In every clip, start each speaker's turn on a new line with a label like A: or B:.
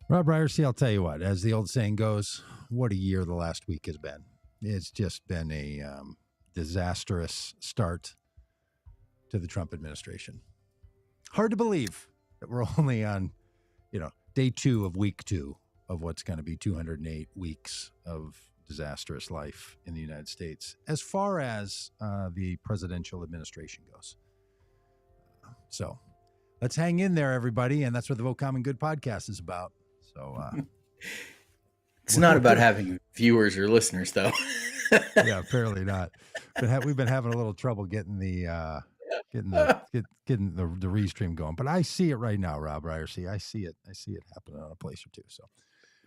A: Robb Ryerse, I'll tell you what, as the old saying goes, what a year the last week has been. It's just been a disastrous start to the Trump administration. Hard to believe that we're only on, day 2 of week 2 of what's going to be 208 weeks of disastrous life in the United States as far as the presidential administration goes. So let's hang in there, everybody. And that's what the Vote Common Good podcast is about. So
B: it's not about having viewers or listeners, though.
A: Yeah, apparently not. But we've been having a little trouble getting the restream going. But I see it right now, Robb Ryerse. I see it happening on a place or two. So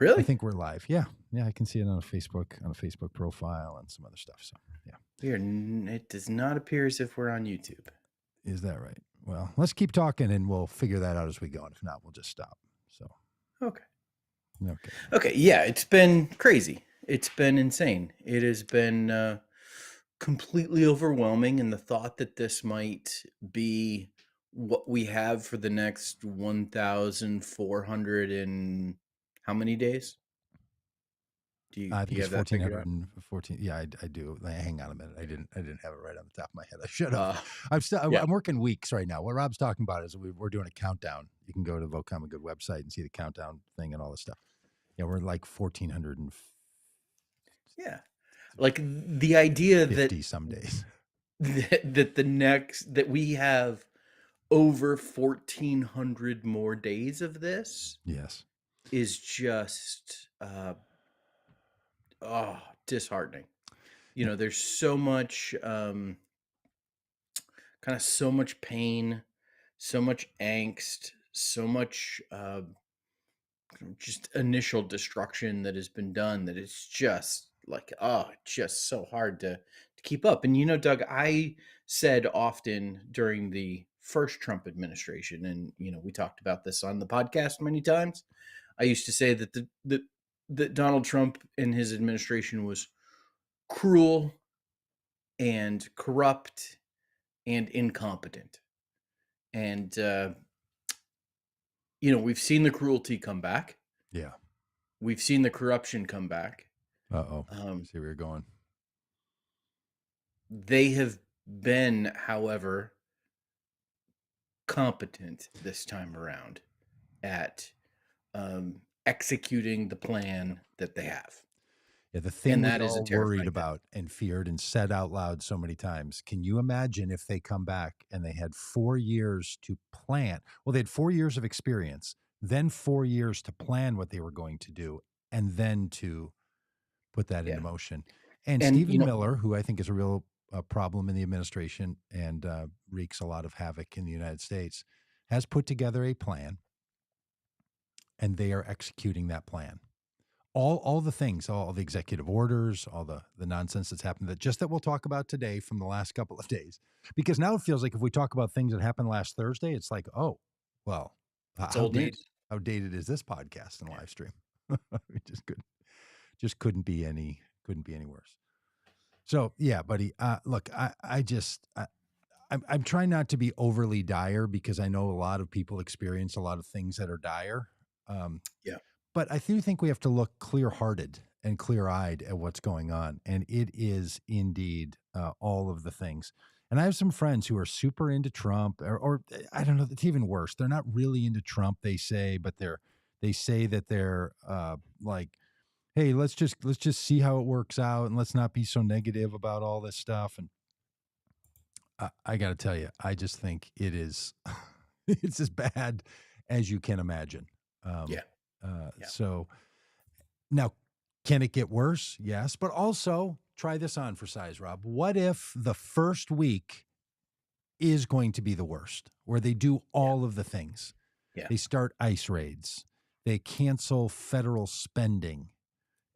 B: Really?
A: I think we're live. Yeah, I can see it on a Facebook profile and some other stuff. So yeah,
B: it does not appear as if we're on YouTube.
A: Is that right? Well, let's keep talking and we'll figure that out as we go. And if not, we'll just stop. So
B: Okay. Yeah, it's been crazy. It's been insane. It has been completely overwhelming, and the thought that this might be what we have for the next 1,400 and how many days?
A: I think it's 1,414. Yeah, I do. Hang on a minute. I didn't have it right on the top of my head. I should have. I'm working weeks right now. What Rob's talking about is we're doing a countdown. You can go to the Vote Common Good website and see the countdown thing and all this stuff. Yeah, we're like 1,400 and
B: like the idea
A: 50
B: that
A: some days
B: that we have over 1,400 more days of this.
A: Yes,
B: is just disheartening. There's so much so much pain, so much angst, so much just initial destruction that has been done that it's just like just so hard to keep up. And Doug, I said often during the first Trump administration, and we talked about this on the podcast many times, I used to say that that Donald Trump and his administration was cruel and corrupt and incompetent. And we've seen the cruelty come back.
A: Yeah.
B: We've seen the corruption come back.
A: See where you're going.
B: They have been, however, competent this time around at executing the plan that they have.
A: Yeah, the thing that is all worried about and feared and said out loud so many times. Can you imagine if they come back and they had 4 years to plan? Well, they had 4 years of experience, then 4 years to plan what they were going to do, and then to put that into motion. And Stephen Miller, who I think is a real problem in the administration and wreaks a lot of havoc in the United States, has put together a plan, and they are executing that plan. All the things, all the executive orders, all the nonsense that's happened that we'll talk about today from the last couple of days. Because now it feels like if we talk about things that happened last Thursday, it's like, oh, well, how dated is this podcast and live stream? It just couldn't be any worse. So yeah, buddy. Look, I'm trying not to be overly dire because I know a lot of people experience a lot of things that are dire. But I do think we have to look clear-hearted and clear-eyed at what's going on. And it is indeed all of the things. And I have some friends who are super into Trump or I don't know, it's even worse. They're not really into Trump, they say, but they say that they're like, hey, let's just see how it works out and let's not be so negative about all this stuff. And I got to tell you, I just think it is, it's as bad as you can imagine. So now, can it get worse? Yes. But also try this on for size, Rob. What if the first week is going to be the worst, where they do all of the things? They start ICE raids. They cancel federal spending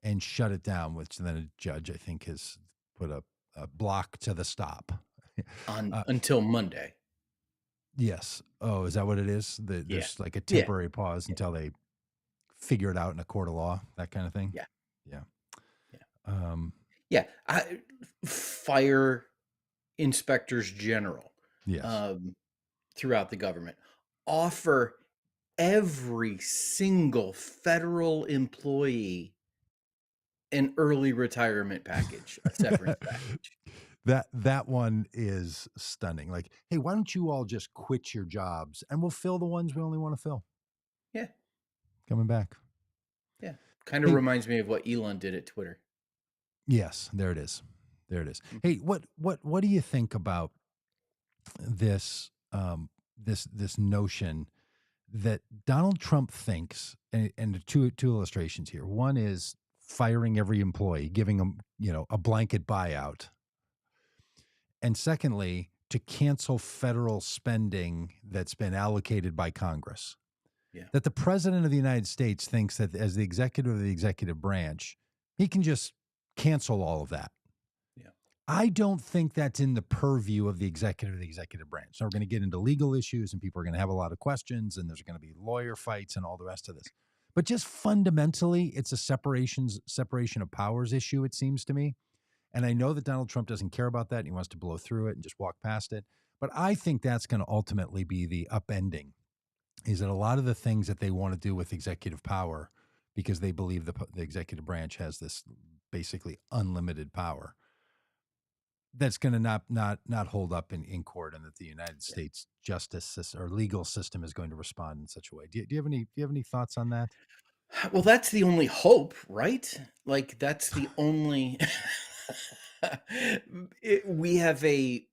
A: and shut it down, which then a judge, I think, has put a block to the stop.
B: Until Monday.
A: Yes. Oh, is that what it is? There's like a temporary pause until they figure it out in a court of law, that kind of thing.
B: Fire inspectors general, throughout the government offer every single federal employee an early retirement package, a severance package.
A: That one is stunning. Like, "Hey, why don't you all just quit your jobs and we'll fill the ones we only wanna fill,
B: Yeah,
A: coming back."
B: yeah. Kinda
A: Hey,
B: reminds me of what Elon did at Twitter.
A: yes, there it is. There it is.
B: Mhm.
A: Hey, what do you think about this, this notion that Donald Trump thinks, and two illustrations here. One is firing every employee, giving them, a blanket buyout. And secondly, to cancel federal spending that's been allocated by Congress.
B: Yeah,
A: That the president of the United States thinks that as the executive of the executive branch, he can just cancel all of that.
B: yeah,
A: I don't think that's in the purview of the executive branch. So we're going to get into legal issues and people are going to have a lot of questions and there's going to be lawyer fights and all the rest of this. But just fundamentally, it's a separation of powers issue, it seems to me. And I know that Donald Trump doesn't care about that and he wants to blow through it and just walk past it. But I think that's going to ultimately be the upending, is that a lot of the things that they want to do with executive power, because they believe the executive branch has this basically unlimited power, that's gonna not hold up in court, and that the United
B: yeah.
A: States justice system or legal system is going to respond in such a way. Do you have any thoughts on that?
B: Well, that's the only hope, right? Like, that's the only we have a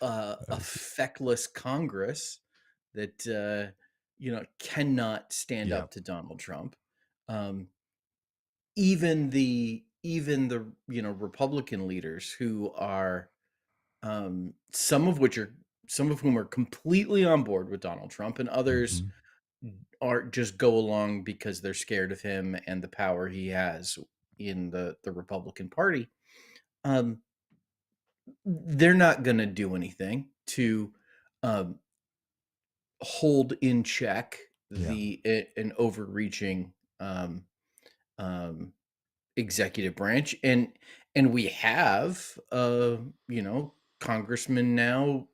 A: S
B: feckless Congress that, cannot stand
A: Yeah.
B: up to Donald Trump. Um, even the Republican leaders who are, some of whom are completely on board with Donald Trump, and others
A: Mhm.
B: are just go along because they're scared of him and the power he has in the Republican Party. Um, they're not going to do anything to um, hold in check
A: Yeah.
B: an overreaching um, um, executive branch, and we have congressmen now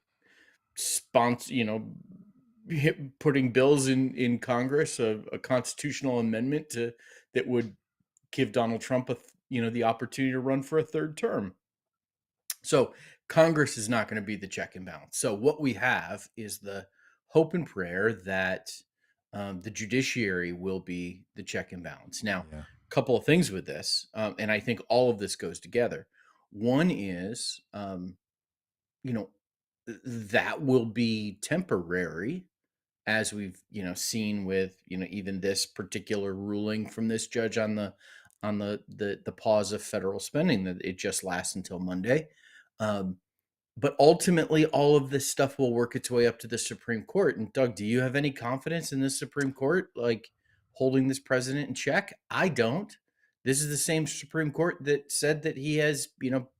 B: sponsor putting bills in Congress, a constitutional amendment to that would give Donald Trump the opportunity to run for a third term. So Congress is not going to be the check and balance. So what we have is the hope and prayer that the judiciary will be the check and balance. Now,
A: Yeah.
B: a couple of things with this, and I think all of this goes together. One is, you know, that will be temporary, as we've seen with even this particular ruling from this judge on the pause of federal spending, that it just lasts until Monday. um, but ultimately all of this stuff will work its way up to the Supreme Court. And Doug, do you have any confidence in the Supreme Court, like, holding this president in check? I don't. This is the same Supreme Court that said that he has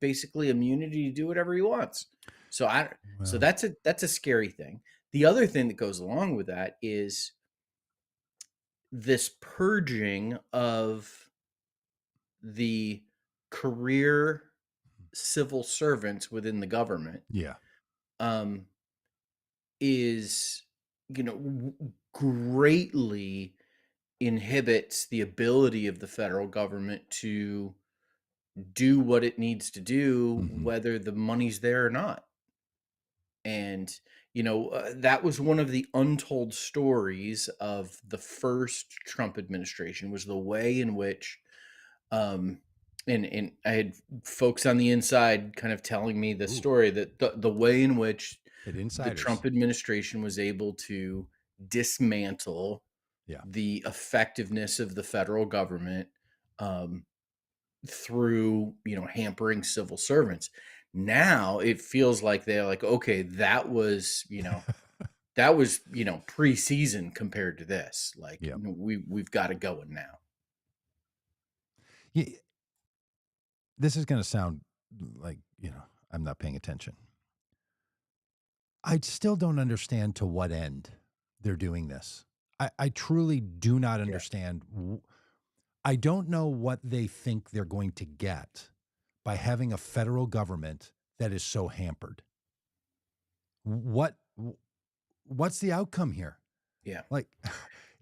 B: basically immunity to do whatever he wants. So
A: Well,
B: that's a scary thing. The other thing that goes along with that is this purging of the career civil servants within the government,
A: yeah.
B: um, is greatly inhibits the ability of the federal government to do what it needs to do,
A: Mhm.
B: whether the money's there or not. And that was one of the untold stories of the first Trump administration, was the way in which, um and I had folks on the inside kind of telling me the
A: Ooh,
B: story, that the way in which
A: hit
B: the
A: insiders.
B: Trump administration was able to dismantle
A: Yeah.
B: the effectiveness of the federal government, um, through hampering civil servants. Now it feels like they're like, okay, that was preseason compared to this. Like,
A: Yeah.
B: we've got it going now.
A: Ye This is gonna sound like, I'm not paying attention. I still don't understand to what end they're doing this. I truly do not
B: Yeah.
A: understand. I don't know what they think they're going to get by having a federal government that is so hampered. What what's the outcome here?
B: Yeah.
A: Like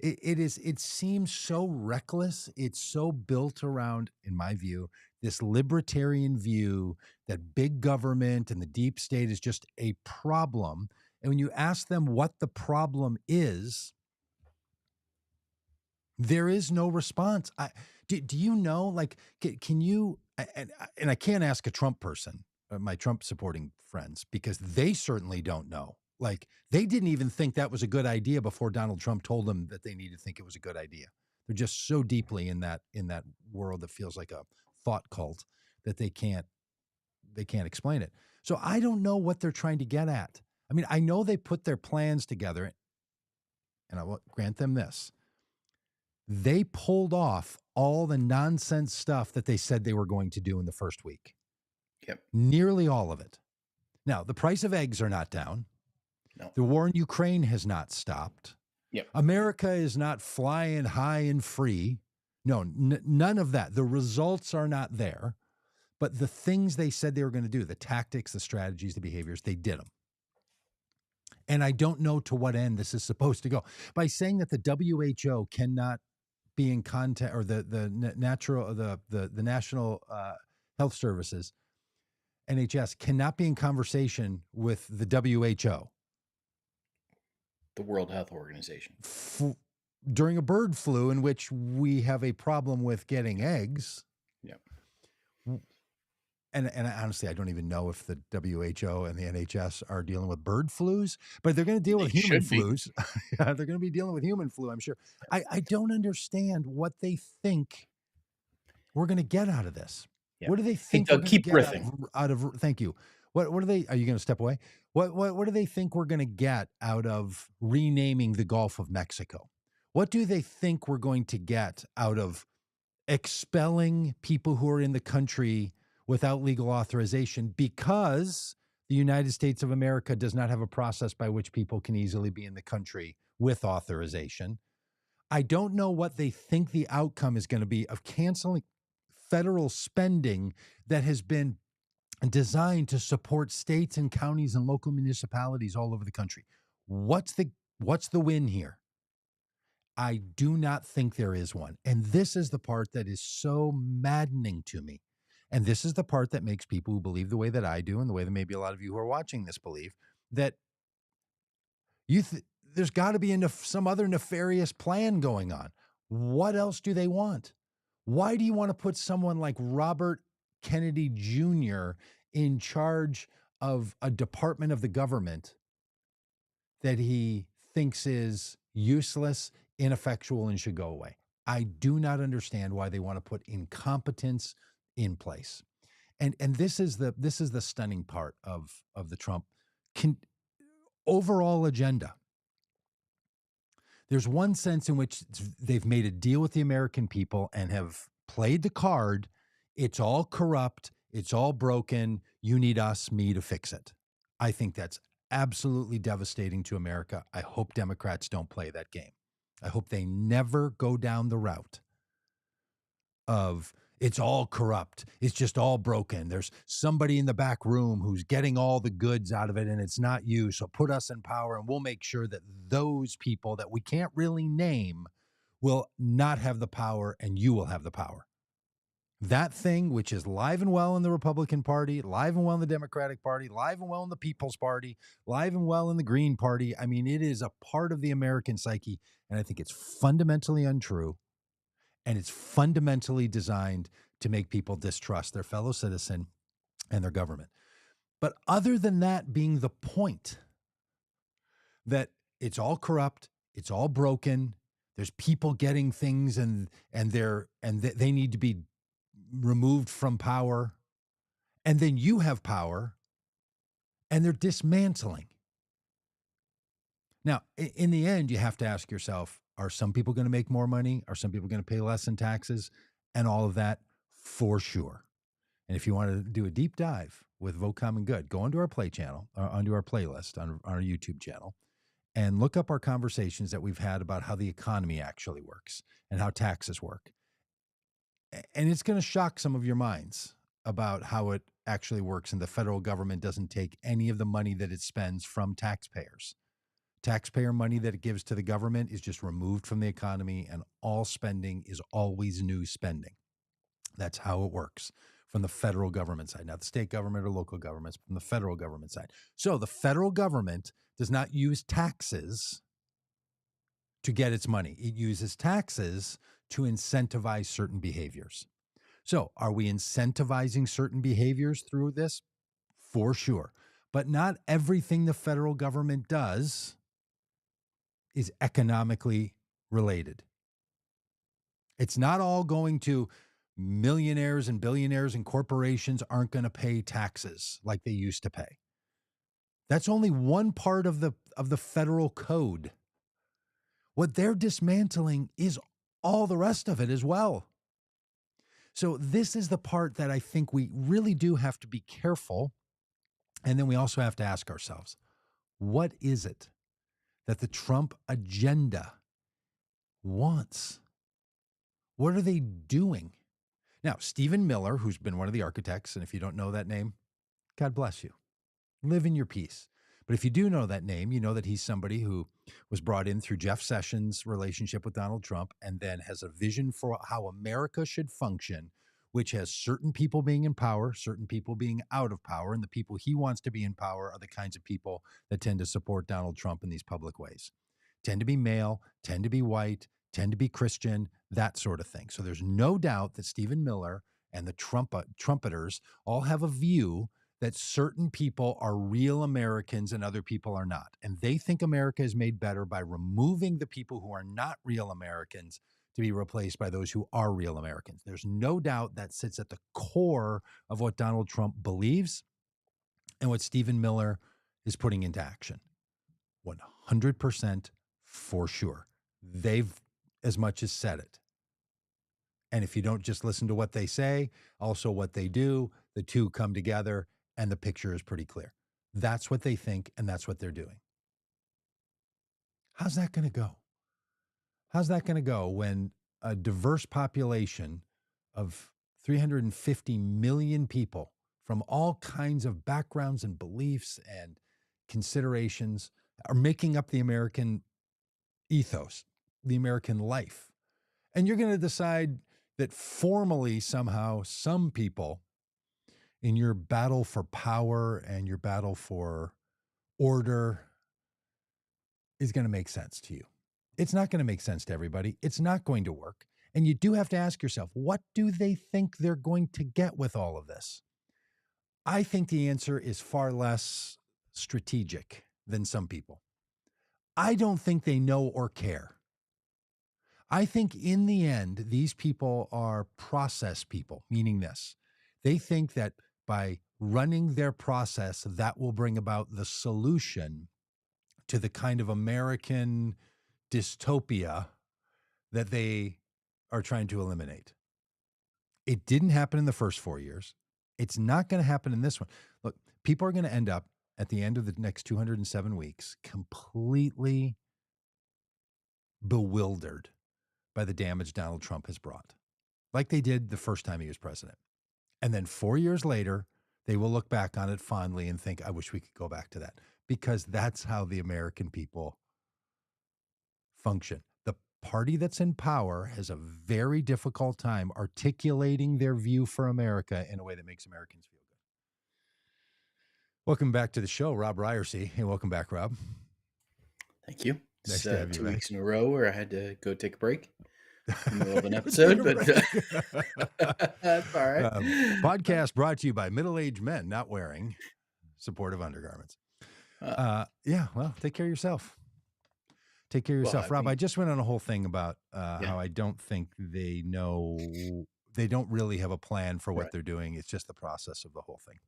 A: it seems so reckless. It's so built around, in my view, this libertarian view that big government and the deep state is just a problem. And when you ask them what the problem is, there is no response. Do you know, like, can you, and I can't ask a Trump person, my Trump supporting friends, because they certainly don't know. Like, they didn't even think that was a good idea before Donald Trump told them that they need to think it was a good idea. They're just so deeply in that world that feels like a thought cult that they can't explain it. So I don't know what they're trying to get at. I mean, I know they put their plans together, and I will grant them this: they pulled off all the nonsense stuff that they said they were going to do in the first week.
B: Yep.
A: Nearly all of it. Now, the price of eggs are not down.
B: No.
A: The war in Ukraine has not stopped.
B: Yep.
A: America is not flying high and free. No, none of that. The results are not there. But the things they said they were going to do, the tactics, the strategies, the behaviors, they did them. And I don't know to what end this is supposed to go. By saying that the WHO cannot be in contact, or the National Health Services, NHS, cannot be in conversation with the WHO
B: The World Health Organization.
A: During a bird flu in which we have a problem with getting eggs.
B: Yep.
A: And honestly, I don't even know if the WHO and the NHS are dealing with bird flus, but they're going to deal
B: They
A: with human
B: should be.
A: flus. Yeah, they're going to be dealing with human flu, I'm sure. I don't understand what they think we're going to get out of this.
B: Yeah.
A: What do they
B: Hey,
A: think we're
B: Doug,
A: going to
B: keep
A: get
B: riffing.
A: out of thank you. What are they, are you going to step away? What do they think we're going to get out of renaming the Gulf of Mexico? What do they think we're going to get out of expelling people who are in the country without legal authorization, because the United States of America does not have a process by which people can easily be in the country with authorization? I don't know what they think the outcome is going to be of canceling federal spending that has been designed to support states and counties and local municipalities all over the country. What's the win here? I do not think there is one. And this is the part that is so maddening to me. And this is the part that makes people who believe the way that I do, and the way that maybe a lot of you who are watching this believe, that there's got to be some other nefarious plan going on. What else do they want? Why do you want to put someone like Robert Kennedy Jr. in charge of a department of the government that he thinks is useless, ineffectual, and should go away? I do not understand why they want to put incompetence in place. And this is the stunning part of the Trump overall agenda. There's one sense in which they've made a deal with the American people and have played the card. It's all corrupt. It's all broken. You need me to fix it. I think that's absolutely devastating to America. I hope Democrats don't play that game. I hope they never go down the route of it's all corrupt. It's just all broken. There's somebody in the back room who's getting all the goods out of it, and it's not you. So put us in power, and we'll make sure that those people that we can't really name will not have the power, and you will have the power. That thing, which is live and well in the Republican Party, live and well in the Democratic Party, live and well in the People's Party, live and well in the Green Party. I mean, it is a part of the American psyche, and I think it's fundamentally untrue. And it's fundamentally designed to make people distrust their fellow citizen and their government. But other than that being the point, that it's all corrupt, it's all broken, there's people getting things and they need to be removed from power, and then you have power and they're dismantling. Now, in the end, you have to ask yourself, are some people going to make more money? Are some people going to pay less in taxes? And all of that, for sure. And if you want to do a deep dive with Vote Common Good, go onto our play channel, or onto our playlist on our YouTube channel, and look up our conversations that we've had about how the economy actually works and how taxes work. And it's going to shock some of your minds about how it actually works. And the federal government doesn't take any of the money that it spends from taxpayers Taxpayer money that it gives to the government is just removed from the economy, and all spending is always new spending. That's how it works from the federal government side, not the state government or local governments, but from the federal government side. So the federal government does not use taxes to get its money. It uses taxes to incentivize certain behaviors. So, are we incentivizing certain behaviors through this? For sure. But not everything the federal government does is economically related. It's not all going to millionaires and billionaires, and corporations aren't going to pay taxes like they used to pay. That's only one part of the federal code. What they're dismantling is all the rest of it as well. So this is the part that I think we really do have to be careful. And then we also have to ask ourselves, what is it that the Trump agenda wants? What are they doing? Now, Stephen Miller, who's been one of the architects, and if you don't know that name, God bless you. Live in your peace. But if you do know that name, you know that he's somebody who was brought in through Jeff Sessions' relationship with Donald Trump and then has a vision for how America should function, which has certain people being in power, certain people being out of power. And the people he wants to be in power are the kinds of people that tend to support Donald Trump in these public ways. Tend to be male, tend to be white, tend to be Christian, that sort of thing. So there's no doubt that Stephen Miller and the trumpeters all have a view that certain people are real Americans and other people are not. And they think America is made better by removing the people who are not real Americans to be replaced by those who are real Americans. There's no doubt that sits at the core of what Donald Trump believes and what Stephen Miller is putting into action. 100% for sure. They've as much as said it. And if you don't just listen to what they say, also what they do, the two come together and the picture is pretty clear. That's what they think and that's what they're doing. How's that going to go? How's that going to go when a diverse population of 350 million people from all kinds of backgrounds and beliefs and considerations are making up the American ethos, the American life? And you're going to decide that formally, somehow, some people in your battle for power and your battle for order is going to make sense to you. It's not going to make sense to everybody. It's not going to work. And you do have to ask yourself, what do they think they're going to get with all of this? I think the answer is far less strategic than some people. I don't think they know or care. I think in the end, these people are process people, meaning this. They think that by running their process, that will bring about the solution to the kind of American dystopia that they are trying to eliminate. It didn't happen in the first 4 years. It's not going to happen in this one. Look, people are going to end up at the end of the next 207 weeks completely bewildered by the damage Donald Trump has brought, like they did the first time he was president. And then 4 years later, they will look back on it fondly and think, I wish we could go back to that, because that's how the American people function. The party that's in power has a very difficult time articulating their view for America in a way that makes Americans feel good. Welcome back to the show, Robb Ryerse. Hey, welcome back, Rob.
B: Thank you.
A: Nice
B: It's
A: to have you
B: 2
A: back.
B: weeks in a row where I had to go take a break in the middle of an episode, but that's all right.
A: Podcast brought to you by middle-aged men not wearing supportive undergarments. Yeah, well, take care of yourself. Take care of
B: Well,
A: yourself.
B: I
A: Rob, I
B: mean,
A: just went on a whole thing about
B: yeah,
A: how I don't think they know, they don't really have a plan for what
B: right.
A: they're doing. It's just the process of the whole thing.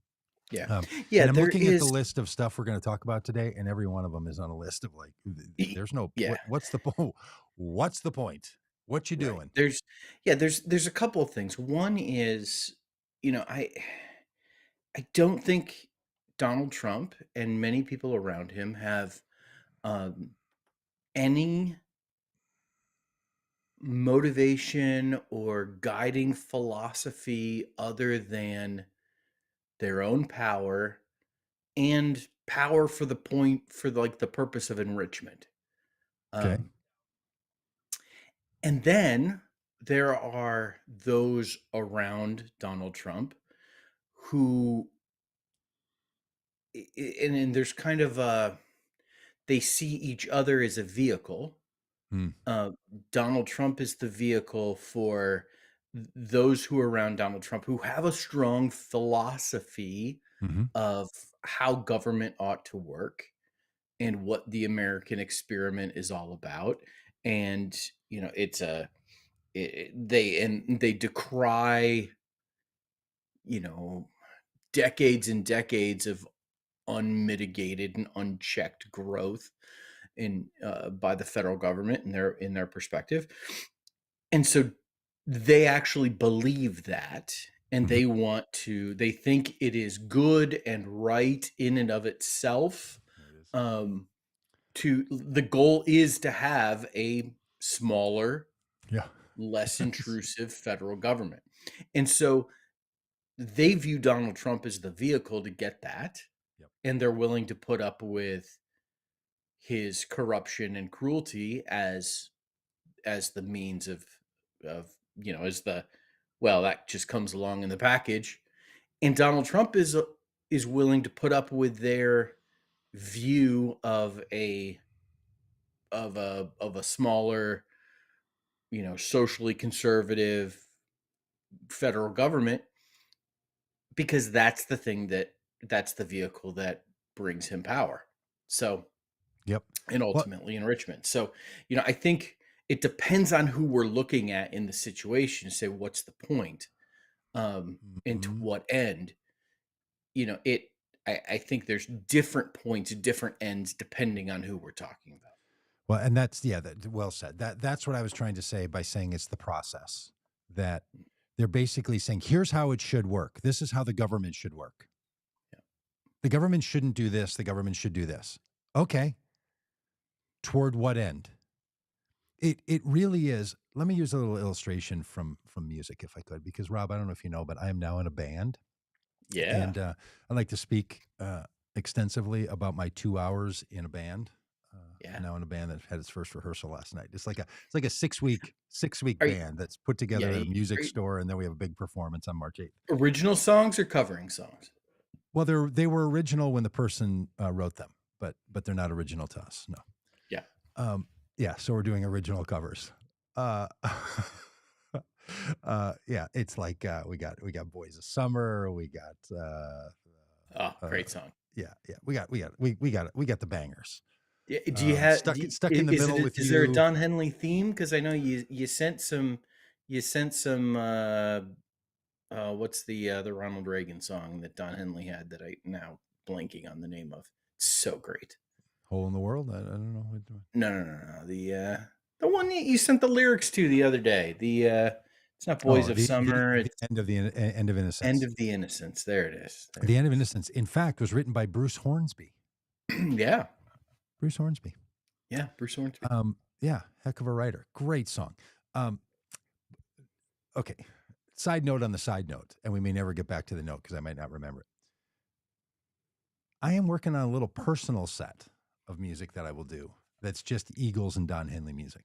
B: Yeah.
A: And
B: Yeah,
A: I'm
B: there
A: looking at the
B: is
A: list of stuff we're going to talk about today, and every one of them is on a list of like, there's no,
B: yeah,
A: what's the point? What's the point? What you
B: right.
A: doing?
B: There's a couple of things. One is, you know, I don't think Donald Trump and many people around him have um, any motivation or guiding philosophy other than their own power and power for the point for like the purpose of enrichment.
A: Okay.
B: Um, and then there are those around Donald Trump who, and there's kind of they see each other as a vehicle.
A: Mm.
B: Uh, Donald Trump is the vehicle for those who are around Donald Trump who have a strong philosophy
A: Hmm.
B: of how government ought to work and what the American experiment is all about. And it's they decry you know decades and decades of unmitigated and unchecked growth in by the federal government in their perspective. And so they actually believe that, and
A: Hmm.
B: they think it is good and right in and of itself.
A: There it is.
B: Um, to The goal is to have a smaller,
A: Yeah.
B: less
A: Yes.
B: intrusive federal government. And so they view Donald Trump as the vehicle to get that,
A: Yep.
B: and they're willing to put up with his corruption and cruelty as the means of as the well, that just comes along in the package. And Donald Trump is willing to put up with their view of a smaller, socially conservative federal government, because that's the vehicle that brings him power. So,
A: Yep.
B: and
A: Well.
B: ultimately enrichment. So, I think it depends on who we're looking at in the situation to say what's the point, and to
A: Mhm.
B: what end. It I think there's different points, different ends depending on who we're talking about.
A: Well, and that's, yeah, that well said. That's what I was trying to say by saying it's the process, that they're basically saying, here's how it should work. This is how the government should work.
B: Yeah.
A: The government shouldn't do this. The government should do this. Okay. Toward what end? It really is. Let me use a little illustration from music, if I could, because Rob, I don't know if you know, but I am now in a band,
B: Yeah.
A: and I like to speak extensively about my 2 hours in a band. I'm
B: Yeah.
A: now in a band that had its first rehearsal last night. It's like a 6 week
B: Are you
A: band that's put
B: yeah,
A: together at a music
B: are you
A: store, and then we have a big performance on March 8th.
B: original songs or covering songs?
A: Well, they were original when the person wrote them, but they're not original to us. No.
B: Yeah.
A: Yeah, so we're doing original covers. Uh, yeah, it's like we got Boys of Summer, we got
B: Oh,
A: uh,
B: great song.
A: yeah, yeah, we got the bangers.
B: Yeah, do you have do
A: Stuck
B: I
A: in the middle with
B: is there a
A: you.
B: Don Henley theme? Because I know you sent some, what's the Ronald Reagan song that Don Henley had that I now blanking on the name of. It's so great.
A: Hole in the World. I don't know.
B: No, no, no, no, the one you sent the lyrics to the other day. It's not Boys
A: Oh,
B: of
A: the
B: Summer,
A: the
B: it's
A: end of
B: End
A: Innocence.
B: of the Innocence. There it is, there
A: The
B: it
A: End of
B: is.
A: Innocence, in fact, was written by Bruce Hornsby.
B: Yeah,
A: Bruce Hornsby.
B: yeah, Bruce Hornsby.
A: Yeah, heck of a writer. Great song. Um, okay. Side note on the side note, and we may never get back to the note because I might not remember it. I am working on a little personal set of music that I will do. That's just Eagles and Don Henley music.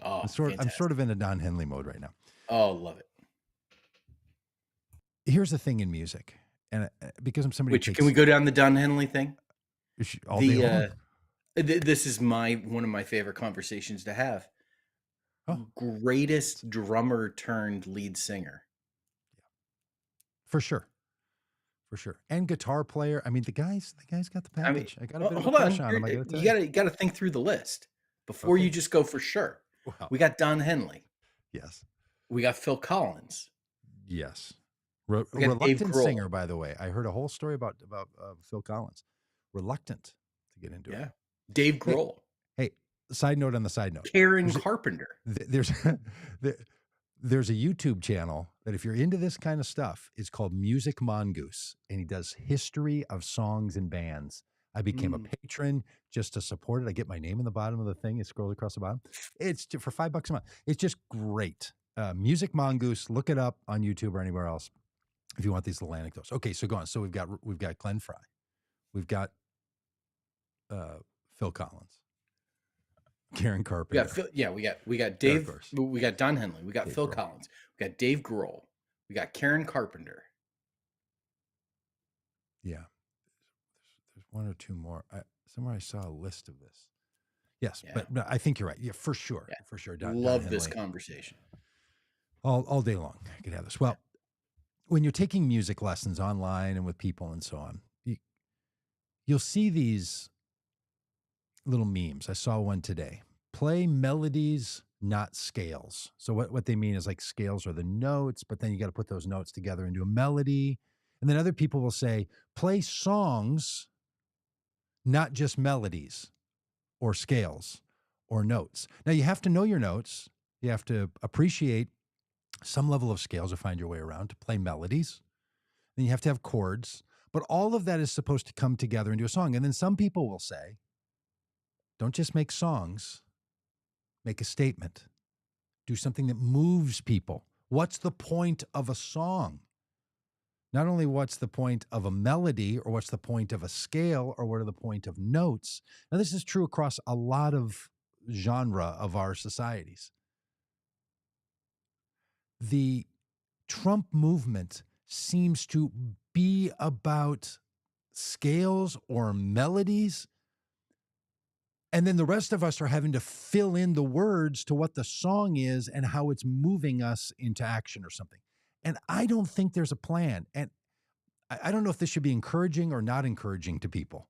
B: Oh,
A: I'm sort
B: fantastic.
A: of in a Don Henley mode right now.
B: Oh, love it.
A: Here's the thing in music, and because I'm somebody who
B: Which can we
A: takes
B: go down the Don Henley thing?
A: all day
B: The,
A: long.
B: this is my one of my favorite conversations to have.
A: Oh,
B: Greatest drummer turned lead singer.
A: for sure. For sure. And guitar player. I mean, the guy's got the
B: I mean,
A: package. I got a bit of a
B: hold
A: crush
B: on.
A: on him, I gotta tell
B: You
A: you.
B: gotta think through the list before you
A: Okay.
B: just go for sure.
A: Well,
B: We got Don Henley.
A: yes.
B: We got Phil Collins.
A: Yes.
B: We got Dave
A: Reluctant
B: Grohl.
A: singer, by the way. I heard a whole story about Phil Collins. Reluctant to get into it.
B: Yeah. Dave
A: Hey,
B: Grohl.
A: hey, side note on the side note.
B: Karen
A: There's
B: Carpenter.
A: there's there- there's a YouTube channel that if you're into this kind of stuff, is called Music Mongoose, and he does history of songs and bands. I became a
B: Mm.
A: patron just to support it. I get my name in the bottom of the thing. It scrolls across the bottom. It's for $5 a month. It's just great. Music Mongoose. Look it up on YouTube or anywhere else if you want these little anecdotes. Okay, so go on. So we've got Glenn Fry. We've got uh, Phil Collins, Karen
B: We got
A: Carpenter,
B: Phil, yeah, we got
A: Dark
B: Dave,
A: Horse,
B: we got Don Henley, we got
A: Dave
B: Phil
A: Grohl.
B: Collins, we got Dave Grohl, we got Karen Carpenter.
A: Yeah, there's one or two more. Somewhere I saw a list of this. Yes,
B: Yeah,
A: but I think you're right. Yeah, for
B: yeah.
A: sure. Don
B: Love this
A: Henley,
B: conversation.
A: all day long. I could have this.
B: Yeah.
A: Well, when you're taking music lessons online and with people and so on, you'll see these little memes. I saw one today. Play melodies, not scales. So what they mean is like scales are the notes, but then you got to put those notes together into a melody. And then other people will say, play songs, not just melodies or scales or notes. Now you have to know your notes. You have to appreciate some level of scales or find your way around to play melodies. Then you have to have chords. But all of that is supposed to come together into a song. And then some people will say, don't just make songs, make a statement. Do something that moves people. What's the point of a song? Not only what's the point of a melody or what's the point of a scale or what are the point of notes. Now, this is true across a lot of genre of our societies. The Trump movement seems to be about scales or melodies. And then the rest of us are having to fill in the words to what the song is and how it's moving us into action or something. And I don't think there's a plan. And I don't know if this should be encouraging or not encouraging to people,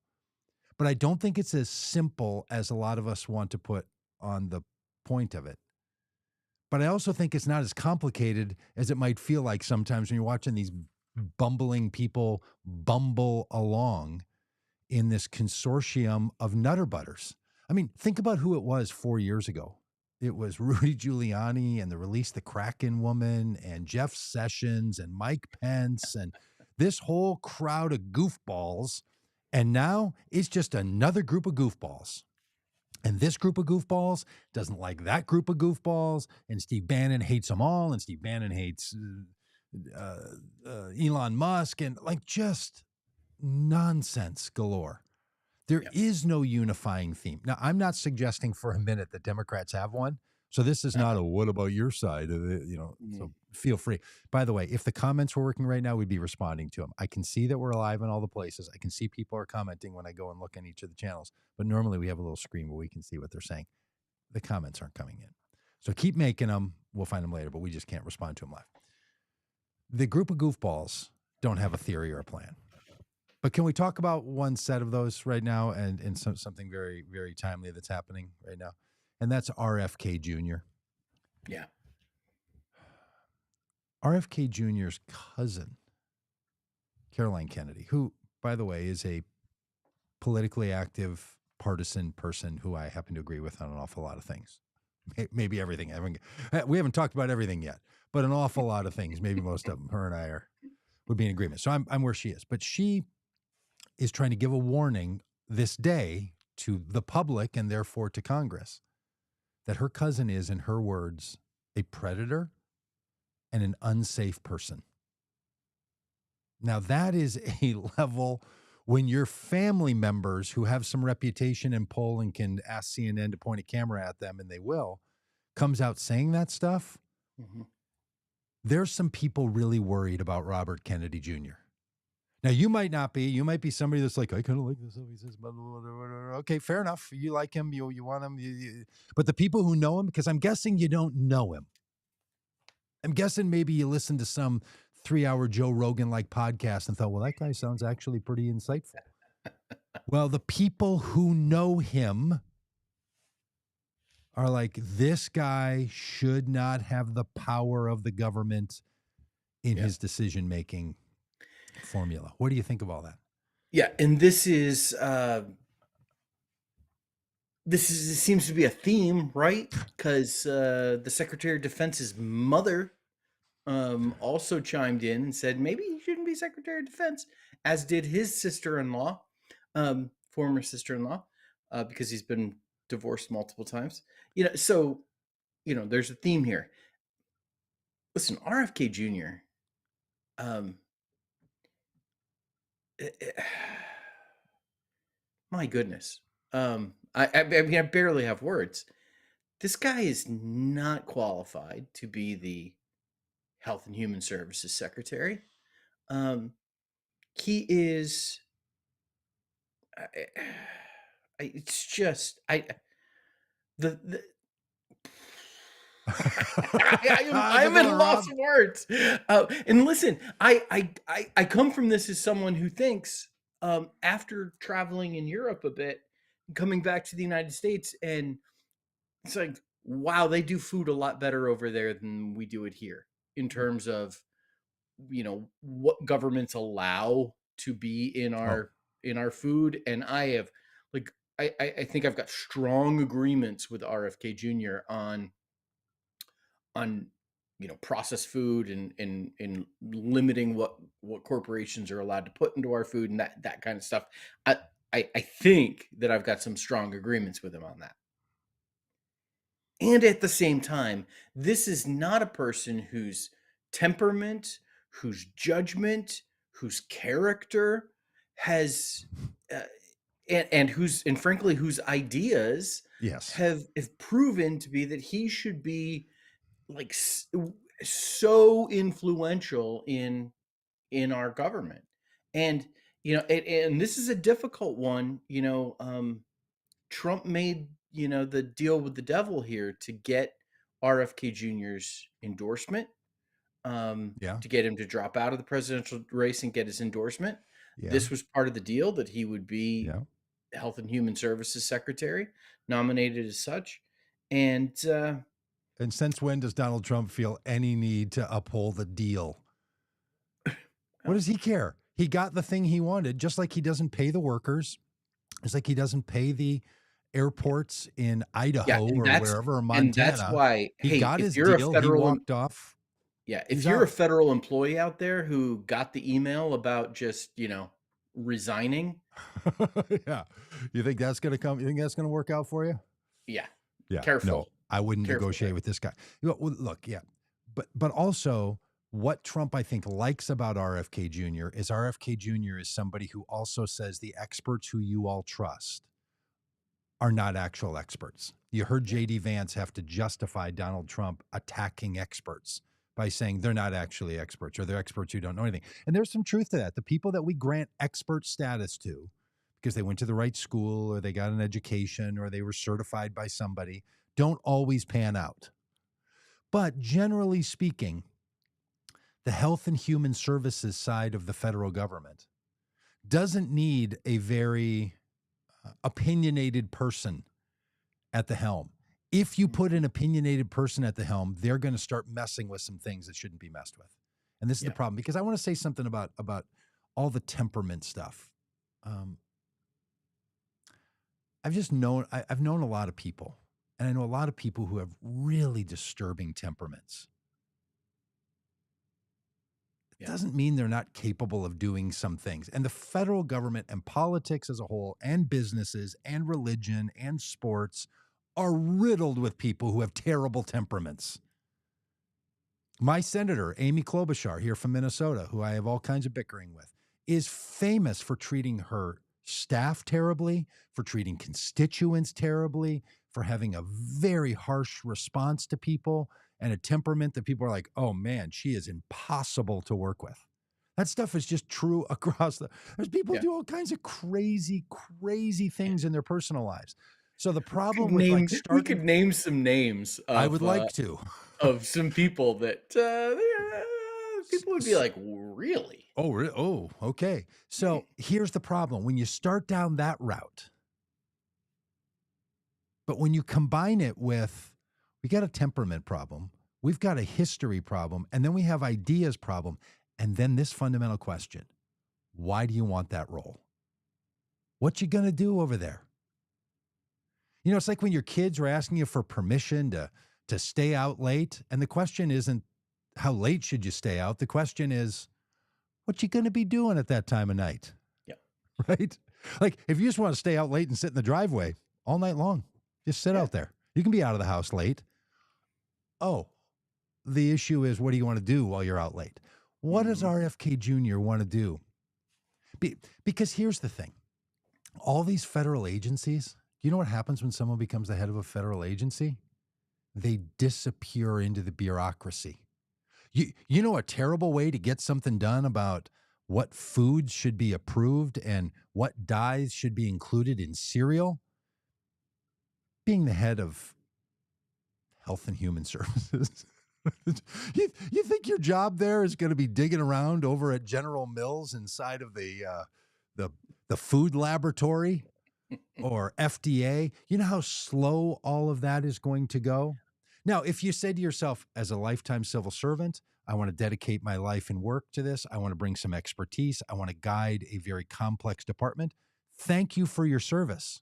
A: but I don't think it's as simple as a lot of us want to put on the point of it. But I also think it's not as complicated as it might feel like sometimes when you're watching these bumbling people bumble along in this consortium of nutter butters. I mean, think about who it was 4 years ago. It was Rudy Giuliani and the Release the Kraken woman and Jeff Sessions and Mike Pence and this whole crowd of goofballs. And now it's just another group of goofballs. And this group of goofballs doesn't like that group of goofballs. And Steve Bannon hates them all. And Steve Bannon hates Elon Musk. And like just nonsense galore. There
B: Yep.
A: is no unifying theme. Now, I'm not suggesting for a minute that Democrats have one. So this is not a what about your side of it, so feel free. By the way, if the comments were working right now, we'd be responding to them. I can see that we're alive in all the places. I can see people are commenting when I go and look in each of the channels. But normally we have a little screen where we can see what they're saying. The comments aren't coming in. So keep making them. We'll find them later, but we just can't respond to them live. The group of goofballs don't have a theory or a plan. But can we talk about one set of those right now and something very, very timely that's happening right now? And that's RFK Jr.
B: Yeah.
A: RFK Jr.'s cousin, Caroline Kennedy, who, by the way, is a politically active partisan person who I happen to agree with on an awful lot of things. Maybe everything. We haven't talked about everything yet, but an awful lot of things, maybe most of them, her and I would be in agreement. So I'm where she is. But she is trying to give a warning this day to the public and therefore to Congress that her cousin is, in her words, a predator and an unsafe person. Now, that is a level when your family members who have some reputation in polling can ask CNN to point a camera at them, and they will, comes out saying that stuff. Mm-hmm. There's some people really worried about Robert Kennedy Jr. Now, you might not be. You might be somebody that's like, I kind of like this. He says, okay, fair enough. You like him. You want him. But the people who know him, because I'm guessing you don't know him. I'm guessing maybe you listened to some 3-hour Joe Rogan-like podcast and thought, well, that guy sounds actually pretty insightful. Well, the people who know him are like, this guy should not have the power of the government in his decision-making formula. What do you think of all that?
B: Yeah, and this seems to be a theme, right? Because the Secretary of Defense's mother also chimed in and said maybe he shouldn't be Secretary of Defense, as did his sister-in-law, former sister-in-law, because he's been divorced multiple times. So there's a theme here. Listen, RFK Jr. My goodness. I mean, I barely have words. This guy is not qualified to be the Health and Human Services Secretary. Um, he is. I, it's just the I'm
A: How's it
B: at a
A: going,
B: loss
A: Rob?
B: of words. And listen, I come from this as someone who thinks, after traveling in Europe a bit, coming back to the United States, and it's like, wow, they do food a lot better over there than we do it here in terms of, what governments allow to be
A: Oh,
B: in our food. And I have, like, I think I've got strong agreements with RFK Jr. on processed food, and limiting what corporations are allowed to put into our food, and that kind of stuff. I I think that I've got some strong agreements with him on that. And at the same time, this is not a person whose temperament, whose judgment, whose character has, uh, and whose, and frankly, whose ideas
A: yes.
B: have proven to be that he should be, like, so influential in our government. And and this is a difficult one. Trump made, the deal with the devil here to get RFK Jr.'s endorsement,
A: Yeah.
B: to get him to drop out of the presidential race and get his endorsement.
A: Yeah.
B: This was part of the deal, that he would be
A: Yeah.
B: Health and Human Services Secretary, nominated as such. And
A: And since when does Donald Trump feel any need to uphold the deal? What
B: well,
A: does he care? He got the thing he wanted, just like he doesn't pay the workers. It's like he doesn't pay the airports in
B: yeah,
A: Idaho
B: and
A: or
B: that's
A: wherever, or
B: and that's
A: Montana.
B: why,
A: He
B: hey,
A: got
B: if
A: his
B: you're a
A: deal. He
B: federal
A: walked off.
B: yeah, if
A: He's
B: you're a
A: out.
B: federal employee out there who got the email about just, resigning,
A: Yeah. You think that's going to come? You think that's going to work out for you?
B: yeah,
A: Yeah. No,
B: careful,
A: I wouldn't
B: careful
A: negotiate
B: there.
A: with this guy. Well, look, yeah. But also what Trump I think likes about RFK Jr. is RFK Jr. is somebody who also says the experts who you all trust are not actual experts. You heard
B: Yeah,
A: JD Vance have to justify Donald Trump attacking experts by saying they're not actually experts, or they're experts who don't know anything. And there's some truth to that. The people that we grant expert status to because they went to the right school or they got an education or they were certified by somebody don't always pan out. But generally speaking, the health and human services side of the federal government doesn't need a very opinionated person at the helm. If you put
B: mhm,
A: an opinionated person at the helm, they're going to start messing with some things that shouldn't be messed with. And this is the
B: yeah,
A: problem, because I want to say something about all the temperament stuff. Um, I've known a lot of people, and I know a lot of people who have really disturbing temperaments. It
B: yeah,
A: doesn't mean they're not capable of doing some things. And the federal government and politics as a whole, and businesses and religion and sports are riddled with people who have terrible temperaments. My senator, Amy Klobuchar, here from Minnesota, who I have all kinds of bickering with, is famous for treating her staff terribly, for treating constituents terribly, for having a very harsh response to people and a temperament that people are like, oh man, she is impossible to work with. That stuff is just true across the. There's people who
B: yeah.
A: do all kinds of crazy, crazy
B: Man,
A: things in their personal lives. So the problem with
B: name
A: like
B: we
A: starting,
B: could name some names
A: I would like to.
B: of some people that, people would be like, "Really?"
A: Oh, okay.
B: Mm,
A: So here's the problem. When you start down that route, but when you combine it with, we got a temperament problem, we've got a history problem, and then we have ideas problem, and then this fundamental question: why do you want that role? What you gonna do over there? It's like when your kids are asking you for permission to stay out late, and the question isn't how late should you stay out. The question is, what you gonna be doing at that time of night?
B: yeah,
A: Right? Like, if you just want to stay out late and sit in the driveway all night long, just sit
B: yeah,
A: out there. You can be out of the house late. Oh, the issue is, what do you want to do while you're out late? What does
B: mhm,
A: RFK Jr. want to do? Because here's the thing, all these federal agencies, You know what happens when someone becomes the head of a federal agency? They disappear into the bureaucracy. You know a terrible way to get something done about what foods should be approved and what dyes should be included in cereal? Being the head of Health and Human Services. You think your job there is going to be digging around over at General Mills inside of the the food laboratory or FDA? You know how slow all of that is going to go? Now, if you said to yourself, as a lifetime civil servant, I want to dedicate my life and work to this. I want to bring some expertise. I want to guide a very complex department. Thank you for your service.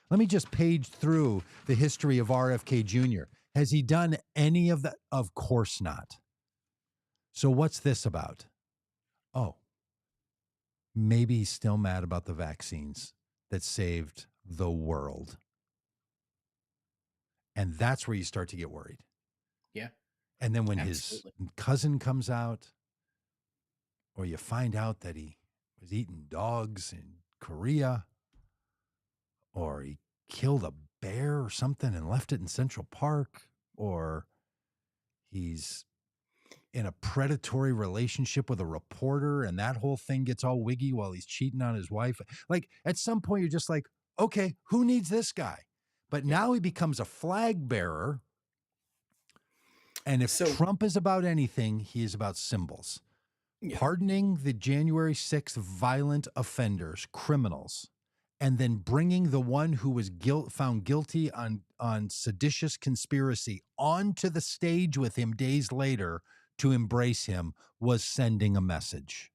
A: Let me just page through the history of RFK Jr. Has he done any of that? Of course not. So what's this about? Oh, maybe he's still mad about the vaccines that saved the world. And that's where you start to get worried.
B: Yeah,
A: And then when his
B: absolutely.
A: cousin comes out, or you find out that he was eating dogs in Korea, or he killed a bear or something and left it in Central Park, or he's in a predatory relationship with a reporter and that whole thing gets all wiggy while he's cheating on his wife. Like at some point, you're just like, okay, who needs this guy? But
B: Yeah.
A: now he becomes a flag bearer. And if
B: So,
A: Trump is about anything, he is about symbols.
B: yeah,
A: Pardoning the January 6th violent offenders, criminals, and then bringing the one who was found guilty on seditious conspiracy onto the stage with him days later to embrace him was sending a message.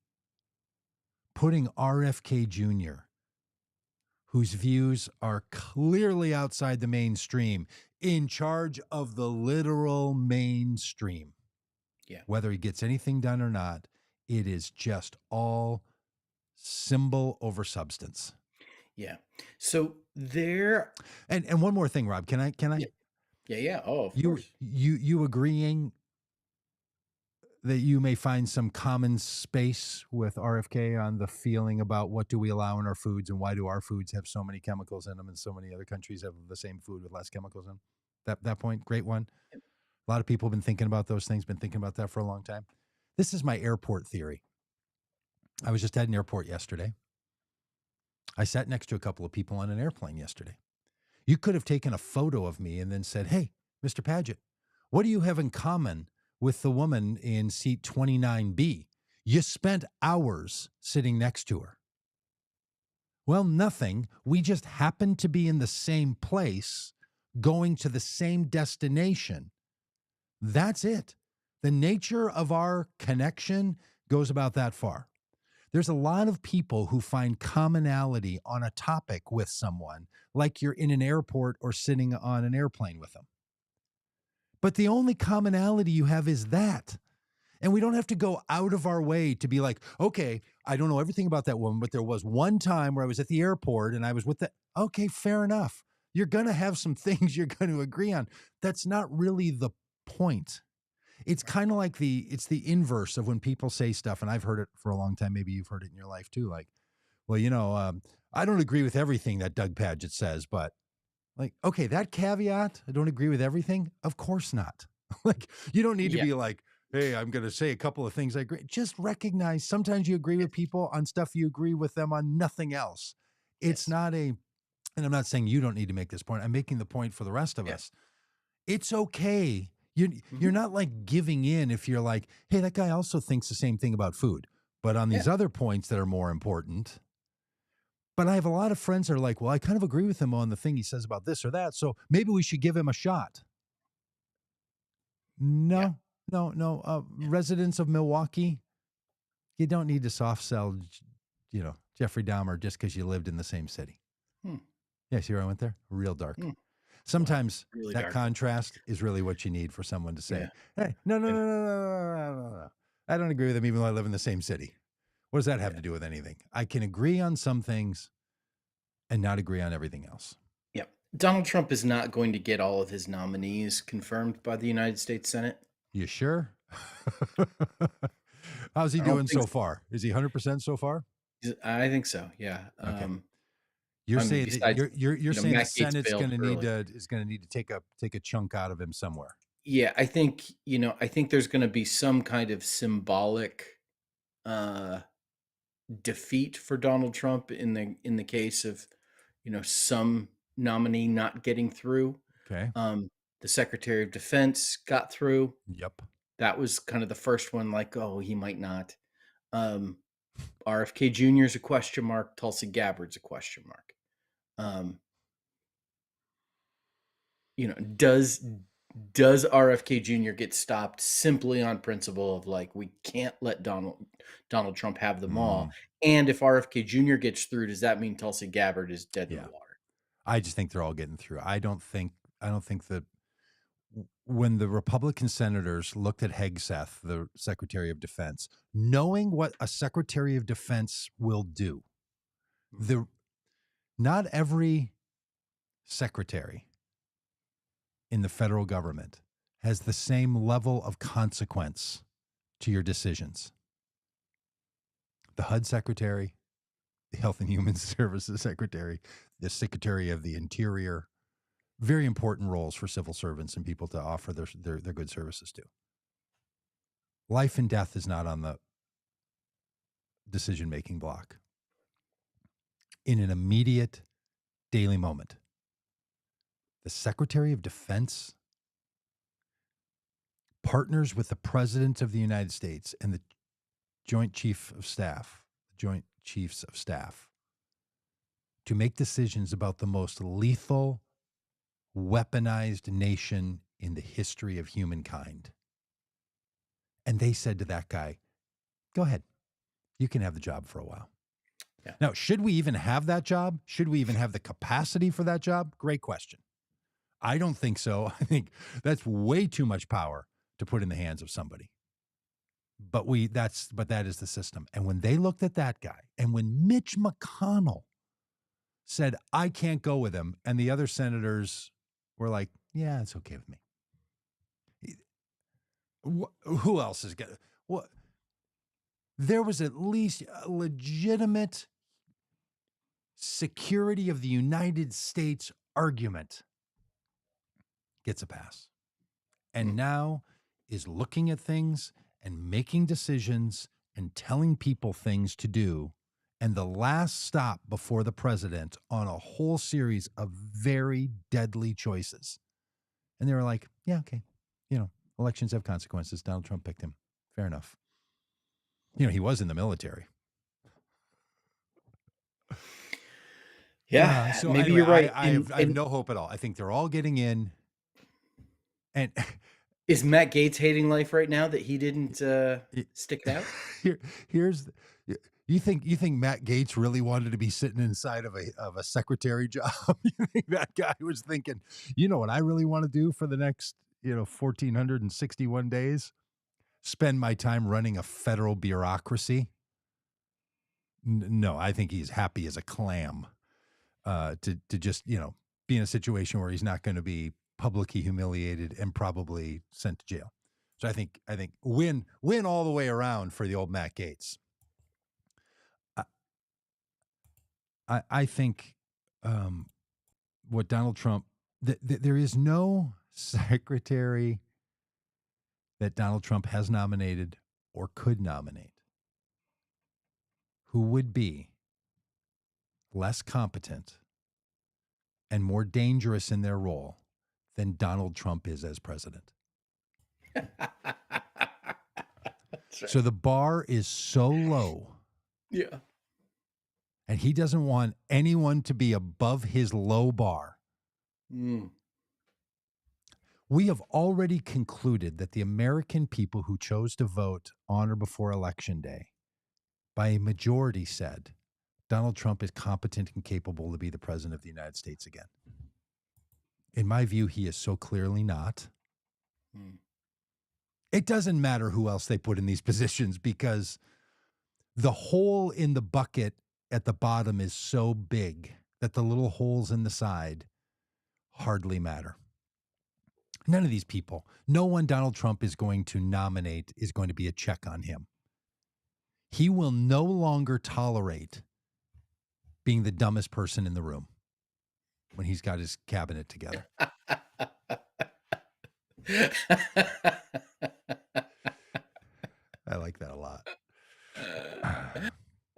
A: Putting RFK Jr., whose views are clearly outside the mainstream, in charge of the literal mainstream.
B: yeah,
A: Whether he gets anything done or not, it is just all symbol over substance.
B: yeah. So there,
A: And one more thing, Rob, can
B: yeah,
A: I
B: yeah, yeah. Oh, of
A: you
B: course.
A: you agreeing that you may find some common space with RFK on the feeling about what do we allow in our foods and why do our foods have so many chemicals in them and so many other countries have the same food with less chemicals in them? That point, great one. A lot of people have been thinking about those things, been thinking about that for a long time. This is my airport theory. I was just at an airport yesterday. I sat next to a couple of people on an airplane yesterday. You could have taken a photo of me and then said, "Hey, Mr. Pagitt, what do you have in common with the woman in seat 29B? You spent hours sitting next to her." Well, nothing. We just happened to be in the same place, going to the same destination. That's it. The nature of our connection goes about that far. There's a lot of people who find commonality on a topic with someone, like you're in an airport or sitting on an airplane with them. But the only commonality you have is that. And we don't have to go out of our way to be like, okay, I don't know everything about that woman, but there was one time where I was at the airport and I was with that. Okay, fair enough. You're going to have some things you're going to agree on. That's not really the point. It's
B: Right.
A: kind of like it's the inverse of when people say stuff, and I've heard it for a long time. Maybe you've heard it in your life too. Like, well, I don't agree with everything that Doug Pagitt says, but like, okay, that caveat, I don't agree with everything. Of course not. Like, you don't need to
B: Yeah.
A: be like, hey, I'm going to say a couple of things I agree. Just recognize sometimes you agree with
B: Yes.
A: people on stuff you agree with them on nothing else. It's
B: Yes.
A: not a, and I'm not saying you don't need to make this point. I'm making the point for the rest of
B: Yeah.
A: us. It's okay. You're
B: Hmm.
A: not like giving in if you're like, hey, that guy also thinks the same thing about food. But on
B: Yeah.
A: these other points that are more important, but I have a lot of friends that are like, well, I kind of agree with him on the thing he says about this or that. So maybe we should give him a shot.
B: Yeah.
A: No, no, no.
B: Yeah.
A: Residents of Milwaukee, you don't need to soft sell, Jeffrey Dahmer just because you lived in the same city.
B: Hmm.
A: Yeah, see where I went there? Real dark.
B: Hmm. Wow.
A: Sometimes
B: Really
A: that
B: dark.
A: contrast is really what you need for someone to
B: Yeah.
A: say, hey, no, no,
B: Yeah.
A: no, no, no, no, no, no, no. I don't agree with him even though I live in the same city. What does that have
B: Yeah.
A: to do with anything? I can agree on some things and not agree on everything else.
B: Yeah. Donald Trump is not going to get all of his nominees confirmed by the United States Senate.
A: You sure? How's he
B: I don't
A: doing
B: think
A: so far? Is he 100% so far?
B: I think so. Yeah.
A: Okay. You're
B: I mean,
A: saying that
B: besides,
A: you're saying the
B: Matt Gaetz
A: Senate's
B: failed
A: gonna need
B: early.
A: to take a chunk out of him somewhere.
B: Yeah, I think there's gonna be some kind of symbolic, uh, defeat for Donald Trump in the case of, some nominee not getting through.
A: Okay.
B: Um, the Secretary of Defense got through.
A: Yep.
B: That was kind of the first one, like, "Oh, he might not." Um, RFK Jr. is a question mark. Tulsi Gabbard's a question mark. Um, you know, does RFK Jr. get stopped simply on principle of like we can't let Donald Trump have them all?
A: Mm,
B: And if RFK Jr. gets through, does that mean Tulsi Gabbard is dead in the
A: yeah.
B: water?
A: I just think they're all getting through. I don't think that when the Republican senators looked at Hegseth, the Secretary of Defense, knowing what a Secretary of Defense will do,
B: Mhm.
A: the not every secretary in the federal government has the same level of consequence to your decisions. The HUD secretary, the Health and Human Services secretary, the Secretary of the Interior, very important roles for civil servants and people to offer their good services to. Life and death is not on the decision making block. In an immediate daily moment, the Secretary of Defense partners with the President of the United States and the Joint Chiefs of Staff, to make decisions about the most lethal, weaponized nation in the history of humankind. And they said to that guy, go ahead, you can have the job for a while.
B: Yeah.
A: Now, should we even have that job? Should we even have the capacity for that job? Great question. I don't think so. I think that's way too much power to put in the hands of somebody. But that is the system. And when they looked at that guy, and when Mitch McConnell said, I can't go with him, and the other senators were like, yeah, it's okay with me. Who else is going to? What? There was at least a legitimate security of the United States argument gets a pass. And
B: Mm.
A: now is looking at things and making decisions and telling people things to do. And the last stop before the president on a whole series of very deadly choices. And they were like, yeah, okay. Elections have consequences. Donald Trump picked him. Fair enough. He was in the military.
B: Yeah,
A: So
B: maybe
A: anyway,
B: you're
A: I,
B: right.
A: I
B: And
A: have I have
B: and
A: no hope at all. I think they're all getting in, and
B: is Matt Gaetz hating life right now that he didn't
A: it-
B: stick it out?
A: here, here's you think Matt Gaetz really wanted to be sitting inside of a secretary job? You think that guy was thinking, what I really want to do for the next 1,461 days? Spend my time running a federal bureaucracy? No, I think he's happy as a clam to just be in a situation where he's not going to be publicly humiliated and probably sent to jail. So I think win all the way around for the old Matt Gaetz. I think what Donald Trump there is no secretary that Donald Trump has nominated or could nominate who would be less competent and more dangerous in their role than Donald Trump is as president.
B: That's
A: So
B: right.
A: the bar is so low,
B: Yeah.
A: and he doesn't want anyone to be above his low bar.
B: Mm.
A: We have already concluded that the American people who chose to vote on or before Election Day, by a majority, said Donald Trump is competent and capable to be the president of the United States again. In my view, he is so clearly not.
B: Mm.
A: It doesn't matter who else they put in these positions because the hole in the bucket at the bottom is so big that the little holes in the side hardly matter. None of these people, no one Donald Trump is going to nominate is going to be a check on him. He will no longer tolerate being the dumbest person in the room when he's got his cabinet together. I like that a lot.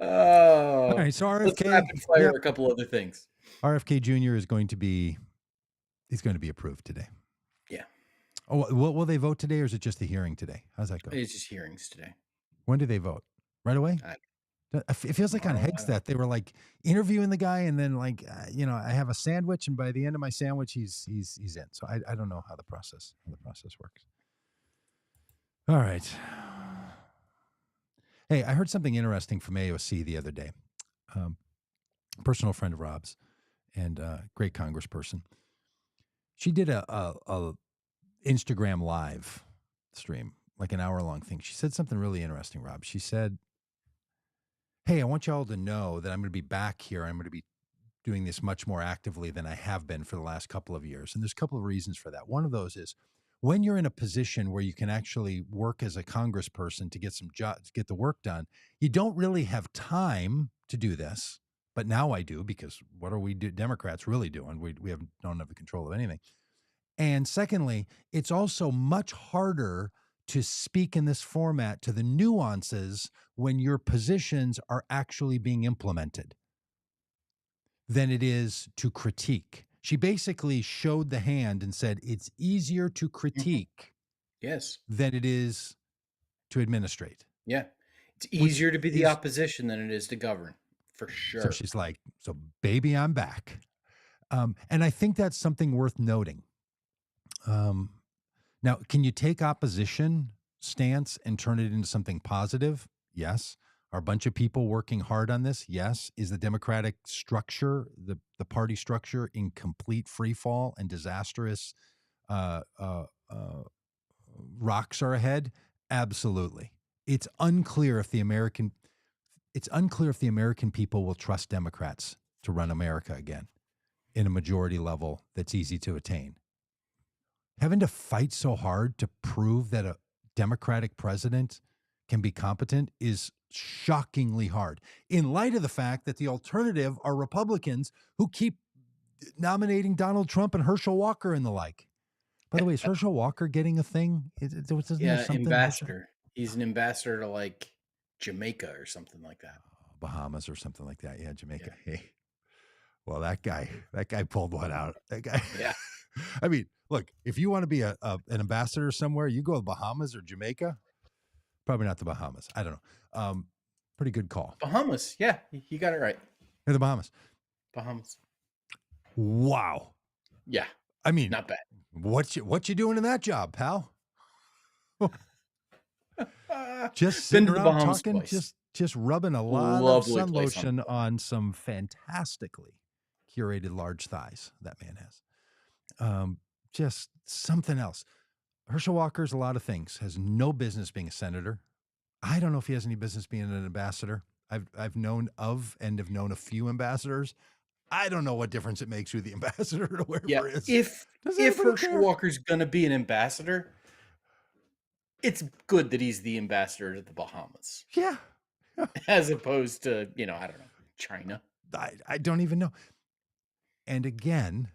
A: All
B: Oh,
A: right, so
B: let's
A: RFK,
B: rapid fire
A: yep,
B: a couple other things.
A: RFK Jr. is going to be he's going to be approved today.
B: Yeah,
A: Oh, will they vote today, or is it just the hearing today? How's that go?
B: it's just hearings today.
A: When do they vote? Right away?
B: I
A: It feels like on
B: tomorrow, I
A: Hegs
B: don't
A: that they were like interviewing the guy, and then like I have a sandwich, and by the end of my sandwich, he's in. So I don't know how the process works. All right. Hey, I heard something interesting from AOC the other day. Um, Personal friend of Rob's and great congressperson. She did a Instagram live stream, like an hour long thing. She said something really interesting, Rob. She said, "Hey, I want y'all to know that I'm going to be back here. I'm going to be doing this much more actively than I have been for the last couple of years. And there's a couple of reasons for that. One of those is when you're in a position where you can actually work as a congressperson to get some jobs, get the work done, you don't really have time to do this. But now I do, because what are we Democrats really doing? Don't have the control of anything. And secondly, it's also much harder to speak in this format to the nuances when your positions are actually being implemented than it is to critique. She basically showed the hand and said it's easier to
B: Mhm.
A: critique
B: Yes.
A: than it is to administrate,
B: Yeah. It's
A: which
B: easier to be the
A: is
B: opposition than it is to govern, for
A: so
B: sure.
A: she's like, so baby, I'm back. And I think that's something worth noting. Um, Now, can you take opposition stance and turn it into something positive? Yes. Are a bunch of people working hard on this? Yes. Is the Democratic structure, the party structure, in complete free fall and disastrous uh, uh, uh, rocks are ahead? Absolutely. It's unclear if the American it's unclear if the American people will trust Democrats to run America again in a majority level that's easy to attain. Having to fight so hard to prove that a Democratic president can be competent is shockingly hard in light of the fact that the alternative are Republicans who keep nominating Donald Trump and Herschel Walker and the like. By the way, is Herschel Walker getting a thing? Isn't there
B: Yeah,
A: something Herschel?
B: ambassador. He's an ambassador to, like, Jamaica or something like that.
A: Bahamas or something like that. Yeah,
B: Yeah.
A: Jamaica. Hey, well, that guy pulled one out. That guy.
B: Yeah.
A: I mean, look, if you want to be an ambassador somewhere, you go to Bahamas or Jamaica. Probably not the Bahamas. I don't know. Pretty good call.
B: Bahamas. Yeah, you got it right.
A: Yeah, the Bahamas.
B: Bahamas.
A: Wow.
B: Yeah,
A: I mean,
B: not bad.
A: what you doing in that job, pal? Just
B: Been
A: sitting
B: to the
A: around
B: Bahamas
A: talking,
B: twice.
A: just rubbing a lot of
B: Lovely
A: sun
B: place on the
A: lotion
B: Gulf.
A: on some fantastically curated large thighs that man has. Um, just something else. Herschel Walker's a lot of things. Has no business being a senator. I don't know if he has any business being an ambassador. I've known of and have known a few ambassadors. I don't know what difference it makes who the ambassador to
B: Yeah,
A: wherever is.
B: if
A: Does
B: if
A: anybody
B: Herschel
A: care?
B: Walker's gonna be an ambassador, it's good that he's the ambassador to the Bahamas,
A: Yeah. Yeah.
B: as opposed to, I don't know, China.
A: I don't even know. And again,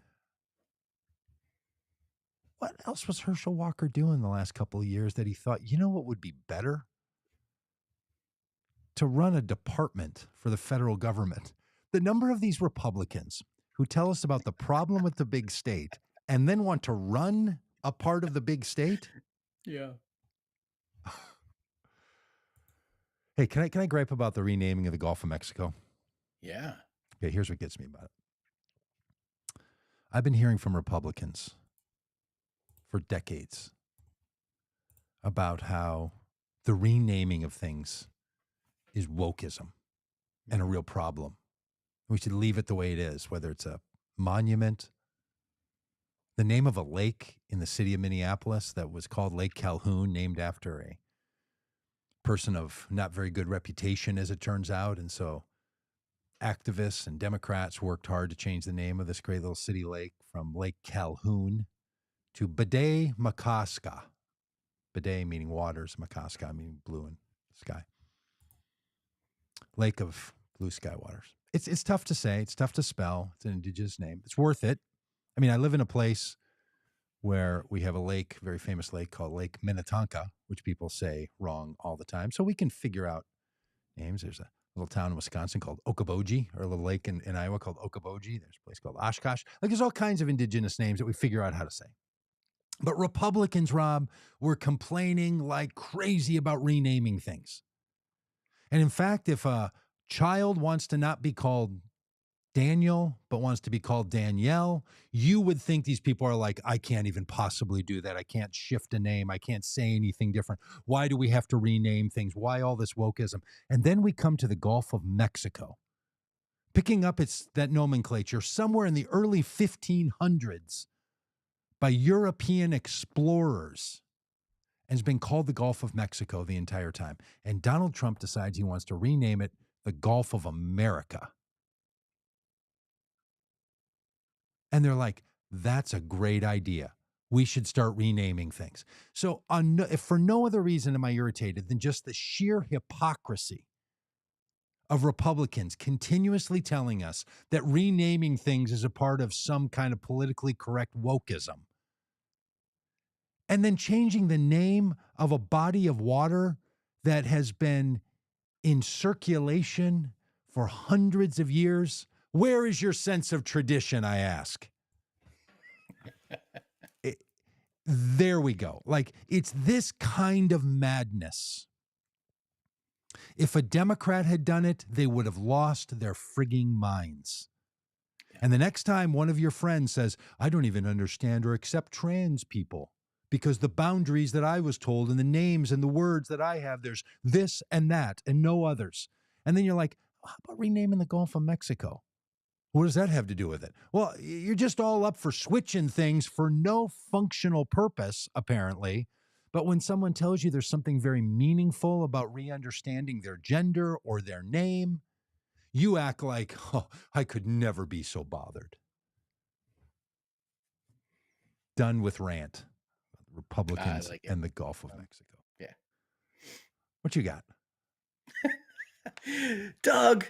A: what else was Herschel Walker doing the last couple of years that he thought, you know what would be better? To run a department for the federal government. The number of these Republicans who tell us about the problem with the big state and then want to run a part of the big state.
B: Yeah.
A: Hey, can I gripe about the renaming of the Gulf of Mexico?
B: Yeah.
A: Okay, here's what gets me about it. I've been hearing from Republicans for decades about how the renaming of things is wokeism and a
B: Mhm.
A: real problem. We should leave it the way it is, whether it's a monument, the name of a lake in the city of Minneapolis that was called Lake Calhoun, named after a person of not very good reputation, as it turns out. And so activists and Democrats worked hard to change the name of this great little city lake from Lake Calhoun to Bidet Makaska. Bidet meaning waters, Makaska meaning blue and sky. Lake of blue sky waters. It's tough to say. It's tough to spell. It's an indigenous name. It's worth it. I mean, I live in a place where we have a lake, very famous lake called Lake Minnetonka, which people say wrong all the time. So we can figure out names. There's a little town in Wisconsin called Okoboji, or a little lake in Iowa called Okoboji. There's a place called Oshkosh. Like there's all kinds of indigenous names that we figure out how to say. But Republicans, Rob, were complaining like crazy about renaming things. And in fact, if a child wants to not be called Daniel, but wants to be called Danielle, you would think these people are like, I can't even possibly do that. I can't shift a name. I can't say anything different. Why do we have to rename things? Why all this wokeism? And then we come to the Gulf of Mexico, picking up that nomenclature somewhere in the early 1500s by European explorers and has been called the Gulf of Mexico the entire time. And Donald Trump decides he wants to rename it the Gulf of America. And they're like, that's a great idea. We should start renaming things. So, if for no other reason am I irritated than just the sheer hypocrisy of Republicans continuously telling us that renaming things is a part of some kind of politically correct wokeism. And then changing the name of a body of water that has been in circulation for hundreds of years. Where is your sense of tradition, I ask? There we go. Like, it's this kind of madness. If a Democrat had done it, they would have lost their frigging minds. And the next time one of your friends says, I don't even understand or accept trans people because the boundaries that I was told and the names and the words that I have, there's this and that and no others. And then you're like, how about renaming the Gulf of Mexico? What does that have to do with it? Well, you're just all up for switching things for no functional purpose, apparently. But when someone tells you there's something very meaningful about re-understanding their gender or their name, you act like, oh, I could never be so bothered. Done with rant. Republicans
B: like it.
A: and the Gulf of Mexico.
B: Yeah.
A: What you got?
B: Doug,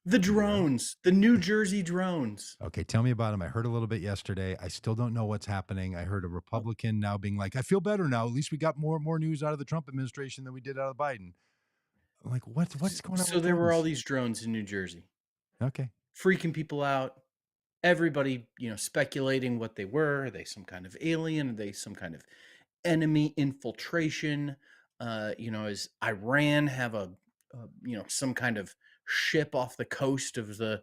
B: the
A: Yeah.
B: drones, the New Jersey drones.
A: Okay, tell me about them. I heard a little bit yesterday. I still don't know what's happening. I heard a Republican now being like, I feel better now. At least we got more news out of the Trump administration than we did out of Biden. I'm like, what's going on
B: So
A: with
B: there were all
A: drones?
B: these drones in New Jersey,
A: Okay.
B: freaking people out. Everybody, speculating what they were. Are they some kind of alien? Are they some kind of enemy infiltration? Does Iran have some kind of ship off the coast of the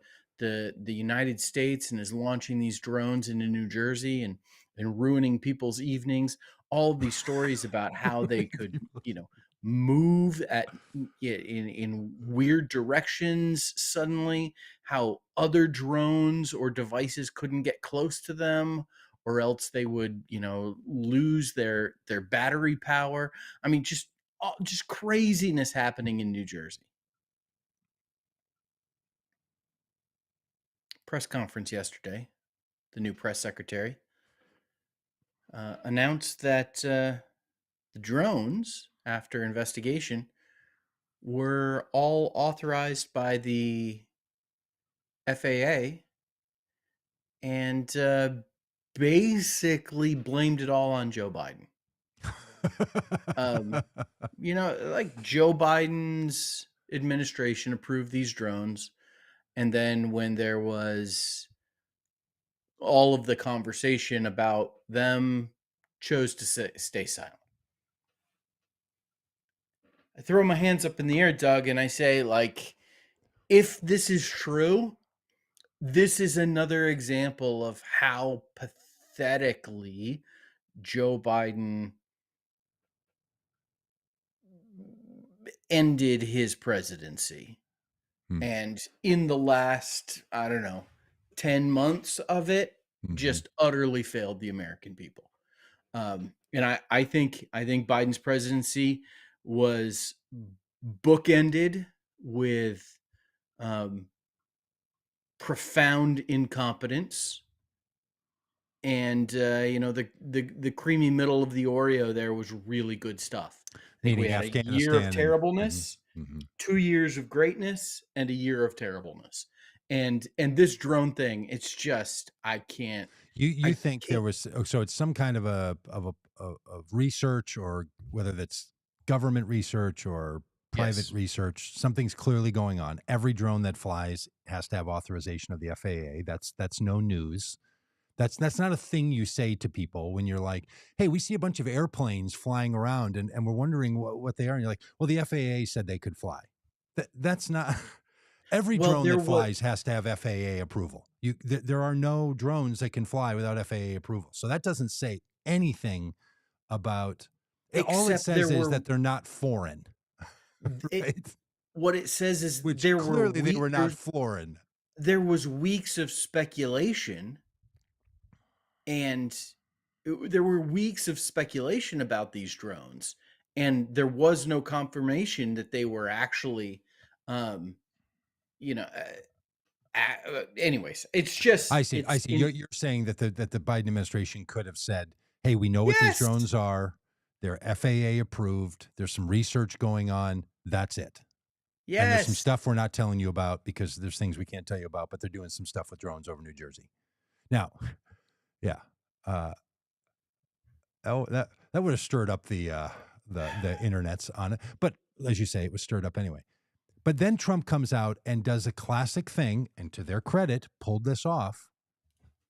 B: United States and is launching these drones into New Jersey and ruining people's evenings? All of these stories about how they could, move in weird directions suddenly, how other drones or devices couldn't get close to them, or else they would, lose their battery power. I mean, just craziness happening in New Jersey. Press conference yesterday, the new press secretary announced that the drones, after investigation, were all authorized by the FAA and basically blamed it all on Joe Biden. Um, like Joe Biden's administration approved these drones. And then when there was all of the conversation about them, chose to stay silent. I throw my hands up in the air, Doug, and I say, like, if this is true, this is another example of how pathetically Joe Biden ended his presidency. And in the last, I don't know, 10 months of it, just utterly failed the American people. And I think Biden's presidency was bookended with profound incompetence, and the creamy middle of the Oreo there was really good stuff. think we
A: Meaning
B: had a year of
A: Afghanistan and mhm,
B: terribleness,
A: mhm.
B: 2 years of greatness, and a year of terribleness. And this drone thing, it's just
A: You
B: I
A: think there
B: can't.
A: was so it's some kind of of research, or whether that's government research or private
B: Yes.
A: research, something's clearly going on. Every drone that flies has to have authorization of the FAA. That's no news. That's not a thing you say to people when you're like, "Hey, we see a bunch of airplanes flying around and we're wondering what they are." And you're like, "Well, the FAA said they could fly." That's not every
B: Well,
A: drone
B: there
A: that
B: was
A: flies has to have FAA approval. There are no drones that can fly without FAA approval. So that doesn't say anything about all it
B: except
A: says
B: there
A: is
B: were
A: that they're not foreign,
B: it
A: right?
B: what it says is
A: Which clearly they were not foreign.
B: there was weeks of speculation, and there were weeks of speculation about these drones, and there was no confirmation that they were actually, um, you know, anyways, it's
A: I
B: just
A: see. I
B: it's
A: see.
B: in
A: You're saying that the Biden administration could have said, "Hey, we know what these
B: yes,
A: drones are. They're FAA approved. There's some research going on. That's it. And there's some
B: yes.
A: stuff we're not telling you about because there's things we can't tell you about, but they're doing some stuff with drones over New Jersey." Now, yeah, uh, oh, that would have stirred up the internets on it. But as you say, it was stirred up anyway. But then Trump comes out and does a classic thing, and to their credit, pulled this off.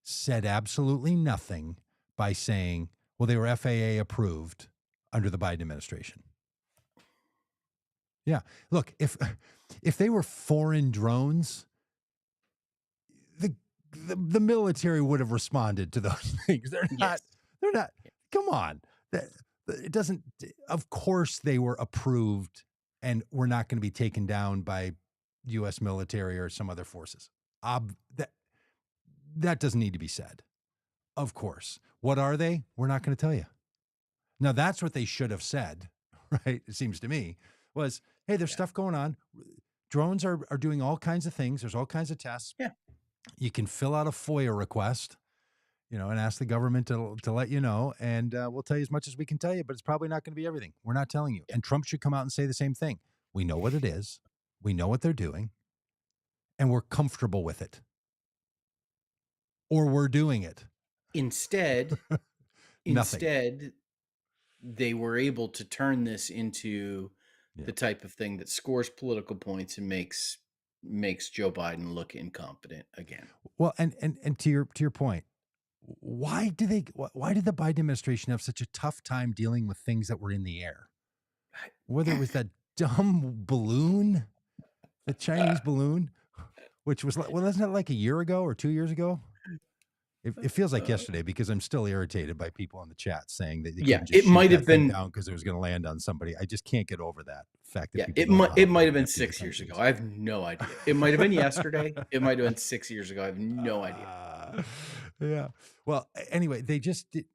A: Said absolutely nothing by saying, well, they were FAA approved under the Biden administration. Yeah. Look, if they were foreign drones, the the military would have responded to those things.
B: Yes.
A: They're not come on. It doesn't of course they were approved and we're not going to be taken down by US military or some other forces. That that doesn't need to be said. Of course. What are they? We're not going to tell you. Now that's what they should have said, right? It seems to me was, hey, there's
B: Yeah.
A: stuff going on. Drones are doing all kinds of things. There's all kinds of tests.
B: Yeah.
A: You can fill out a FOIA request, and ask the government to let you know, and we'll tell you as much as we can tell you, but it's probably not going to be everything. We're not telling you.
B: Yeah.
A: And Trump should come out and say the same thing. We know what it is. We know what they're doing, and we're comfortable with it, or we're doing it.
B: Instead,
A: Nothing.
B: instead, they were able to turn this into
A: Yeah.
B: the type of thing that scores political points and makes Joe Biden look incompetent again.
A: Well, and to your point, why did the Biden administration have such a tough time dealing with things that were in the air? Whether it was that dumb balloon, the Chinese balloon, which was like, well, wasn't it like a year ago or 2 years ago? It feels like
B: Uh,
A: yesterday because I'm still irritated by people in the chat saying that they
B: yeah,
A: couldn't just
B: it
A: shoot
B: might
A: that
B: have
A: thing
B: been.
A: down because it was going to land on somebody. I just can't get over that fact that
B: Yeah,
A: people don't know how
B: it might have been
A: empty the
B: 6 years
A: country
B: ago.
A: is.
B: I have no idea. It might have been yesterday. It might have been 6 years ago. I have no idea.
A: Uh, yeah. Well, anyway, they just did.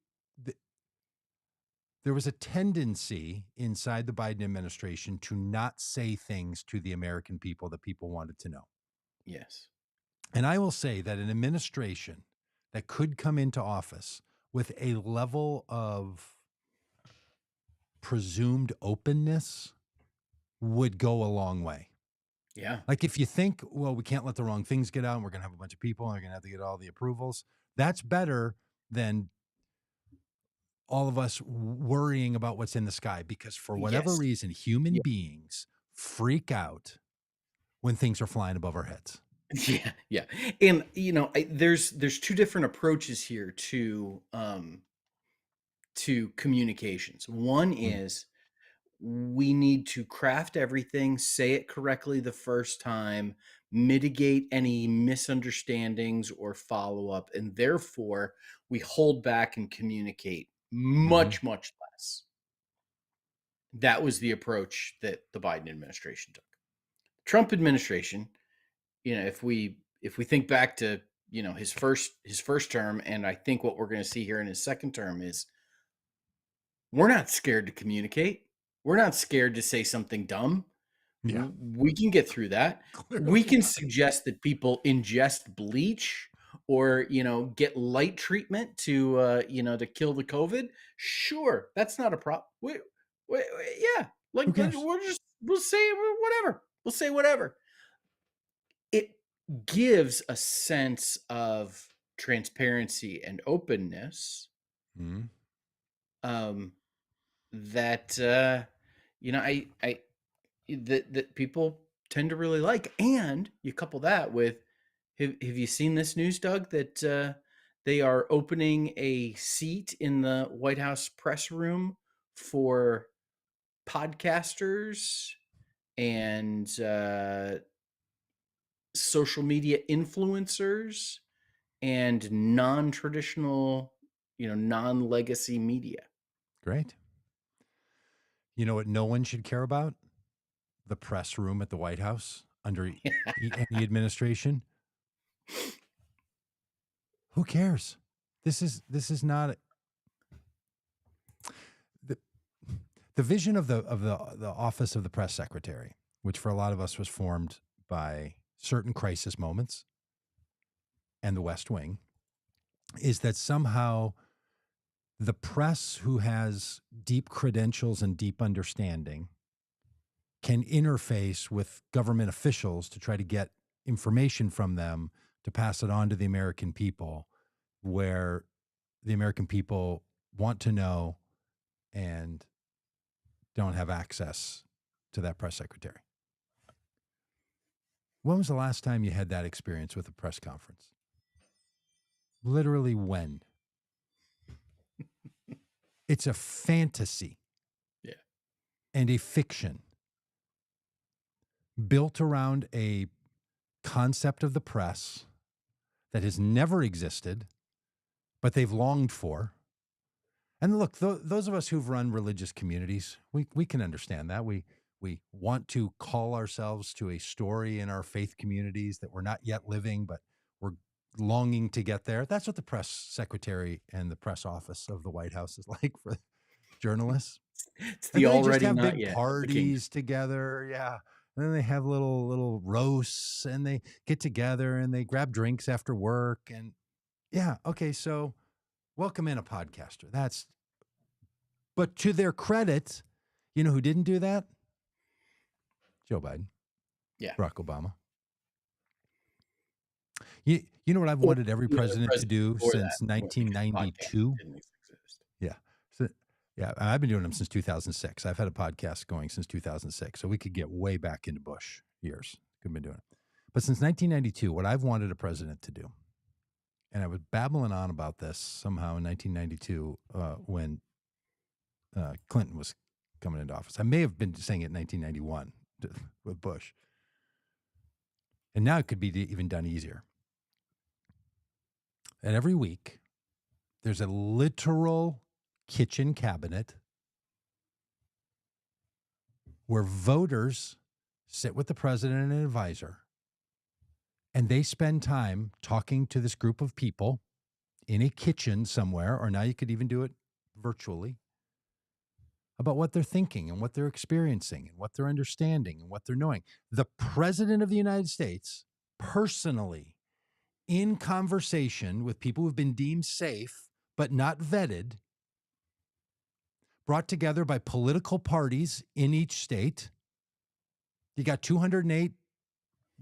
A: There was a tendency inside the Biden administration to not say things to the American people that people wanted to know.
B: Yes.
A: And I will say that an administration that could come into office with a level of presumed openness would go a long way.
B: Yeah.
A: Like if you think, well, we can't let the wrong things get out and we're going to have a bunch of people and they're going to have to get all the approvals, that's better than all of us worrying about what's in the sky because for whatever
B: Yes.
A: reason, human beings freak out when things are flying above our heads.
B: Yeah, yeah, and, there's 2 different approaches here to communications. One
A: Mm.
B: is we need to craft everything, say it correctly the first time, mitigate any misunderstandings or follow-up, and therefore, we hold back and communicate
A: Mhm.
B: much, much less. That was the approach that the Biden administration took. Trump administration, if we think back to, his first term, and I think what we're gonna see here in his second term is we're not scared to communicate. We're not scared to say something dumb.
A: Yeah,
B: We can get through that. We
A: clearly
B: can
A: not.
B: suggest that people ingest bleach or, get light treatment to kill the COVID. Sure, that's not a problem. Yeah,
A: Who
B: like,
A: cares?
B: we'll say whatever. We'll say whatever. It gives a sense of transparency and openness,
A: Mhm.
B: um, that, I that people tend to really like, and you couple that with have you seen this news, Doug, that, they are opening a seat in the White House press room for podcasters and, social media influencers and non-traditional, non-legacy media.
A: Great. You know what no one should care about? The press room at the White House under any administration. Who cares? This is not the the vision of the office of the press secretary, which for a lot of us was formed by certain crisis moments and the West Wing, is that somehow the press who has deep credentials and deep understanding can interface with government officials to try to get information from them to pass it on to the American people, where the American people want to know and don't have access to that press secretary. When was the last time you had that experience with a press conference? Literally when? It's a fantasy
B: Yeah.
A: and a fiction built around a concept of the press that has never existed, but they've longed for. And look, those of us who've run religious communities, we can understand that. We want to call ourselves to a story in our faith communities that we're not yet living, but we're longing to get there. That's what the press secretary and the press office of the White House is like for journalists.
B: It's
A: And
B: the
A: then they just
B: already
A: have
B: not
A: big
B: yet of the kingdom.
A: parties together. Yeah. And then they have little roasts and they get together and they grab drinks after work. And yeah, okay, so welcome in a podcaster. But to their credit, you know who didn't do that? Joe Biden,
B: Yeah.
A: Barack Obama. You know what I've
B: Or
A: wanted every
B: the other
A: president to
B: president
A: do
B: before that,
A: since
B: because podcasts
A: 1992?
B: didn't exist.
A: Yeah. So, yeah, I've been doing them since 2006. I've had a podcast going since 2006. So we could get way back into Bush years. Could have been doing it. But since 1992, what I've wanted a president to do, and I was babbling on about this somehow in 1992 when Clinton was coming into office. I may have been saying it in 1991 with Bush. And now it could be even done easier. And every week, there's a literal kitchen cabinet where voters sit with the president and an advisor, and they spend time talking to this group of people in a kitchen somewhere, or now you could even do it virtually, about what they're thinking and what they're experiencing and what they're understanding and what they're knowing. The president of the United States personally in conversation with people who've been deemed safe but not vetted, brought together by political parties in each state. You got 208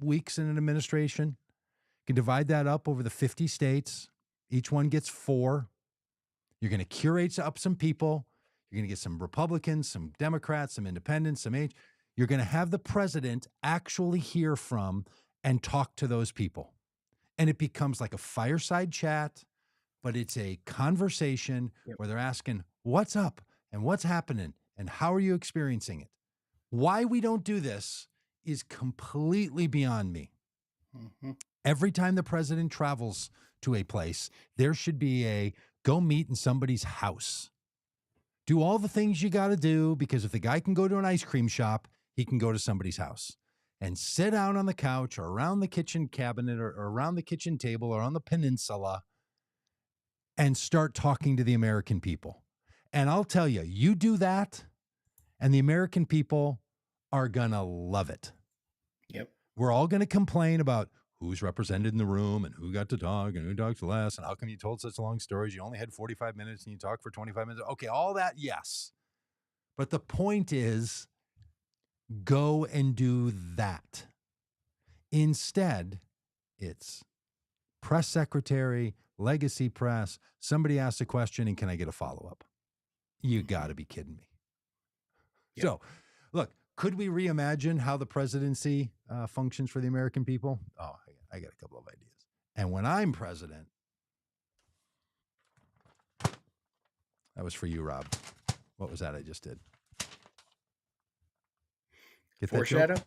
A: weeks in an administration. You can divide that up over the 50 states. Each one gets 4. You're going to curate up some people. You're going to get some Republicans, some Democrats, some independents, some age. You're going to have the president actually hear from and talk to those people. And it becomes like a fireside chat, but it's a conversation
B: Yep.
A: where they're asking, what's up and what's happening and how are you experiencing it? Why we don't do this is completely beyond me.
B: Mhm.
A: Every time the president travels to a place, there should be a go meet in somebody's house. Do all the things you got to do, because if the guy can go to an ice cream shop, he can go to somebody's house and sit down on the couch or around the kitchen cabinet or around the kitchen table or on the peninsula and start talking to the American people. And I'll tell you, you do that and the American people are going to love it.
B: Yep.
A: We're all going to complain about who's represented in the room and who got to talk and who talked less. And how come you told such long stories? You only had 45 minutes and you talked for 25 minutes. Okay, all that, yes. But the point is, go and do that. Instead, it's press secretary, legacy press. Somebody asks a question, and can I get a follow up? You got
B: Mhm.
A: to be kidding me.
B: Yep.
A: So, look, could we reimagine how the presidency functions for the American people? Oh, I got a couple of ideas. And when I'm president, that was for you, Rob. What was that I just did? Get that joke?
B: Foreshadow?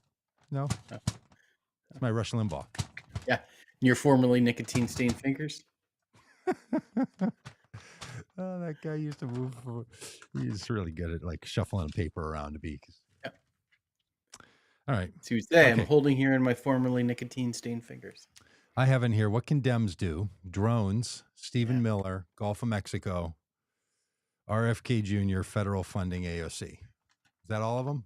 A: No,
B: Oh,
A: it's my Rush Limbaugh.
B: yeah. Your formerly nicotine stained fingers?
A: Oh, that guy used to move. He's really good at like shuffling paper around to be.
B: Yeah.
A: All right.
B: Tuesday, I'm
A: Okay.
B: holding here in my formerly nicotine stained fingers.
A: I have in here what can Dems do? Drones, Stephen
B: Yeah.
A: Miller, Gulf of Mexico, RFK Jr., federal funding AOC. Is that all of them?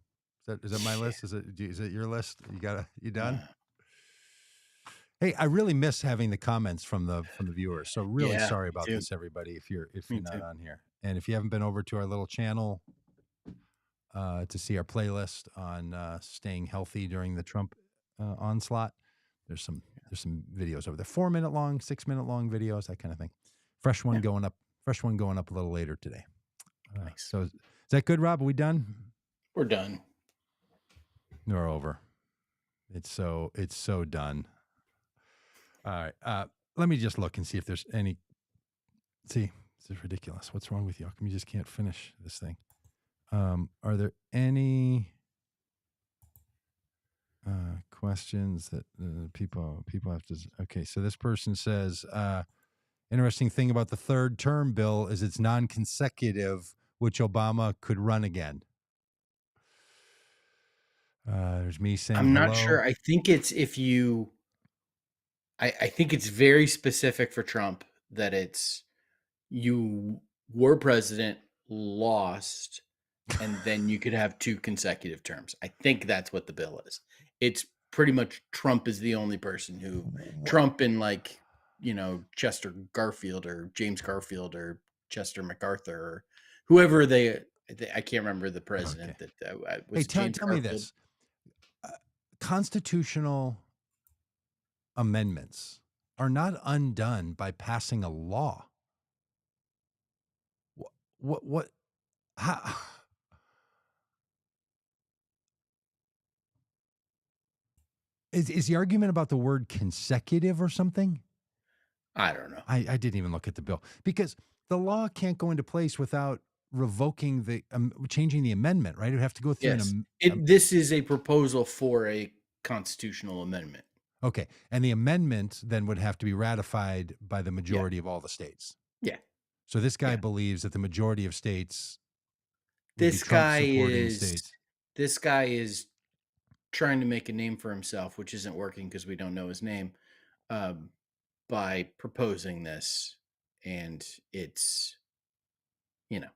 A: Is that my list? Is it your list? You done?
B: Uh,
A: Hey, I really miss having the comments from the viewers. So really
B: yeah,
A: sorry
B: me
A: about
B: too.
A: this, everybody. If you're
B: Me
A: not
B: too.
A: on here, and if you haven't been over to our little channel to see our playlist on staying healthy during the Trump onslaught, there's some videos over there, 4-minute long, 6-minute long videos, that kind of thing. Fresh one
B: Yeah.
A: going up a little later today.
B: Nice.
A: So is that good, Rob? Are we done?
B: We're done.
A: We're over. It's so done. All right. Let me just look and see if there's any. See, this is ridiculous. What's wrong with you? How come you just can't finish this thing? Are there any questions that people have to? Okay, so this person says, interesting thing about the third term bill is it's non-consecutive, which Obama could run again. There's me saying
B: I'm not
A: hello.
B: sure. I think it's if you I think it's very specific for Trump that it's you were president, lost, and then you could have 2 consecutive terms. I think that's what the bill is. It's pretty much Trump is the only person who
A: What?
B: Trump and, like, Chester Garfield or James Garfield or Chester MacArthur or whoever they I can't remember the
A: Okay.
B: president that,
A: Hey,
B: was it James
A: tell me
B: Garfield?
A: this: uh, constitutional amendments are not undone by passing a law. What how, is the argument about the word consecutive or something?
B: I don't know.
A: I didn't even look at the bill because the law can't go into place without revoking changing the amendment, right? It would have to go through
B: Yes. This is a proposal for a constitutional amendment.
A: okay, and the amendment then would have to be ratified by the
B: Yeah.
A: majority of all the states.
B: Yeah.
A: So this guy
B: Yeah.
A: believes that the majority of states would be
B: This
A: Trump
B: guy
A: supporting
B: is
A: states.
B: this guy is trying to make a name for himself, which isn't working because we don't know his name, um, by proposing this, and you know,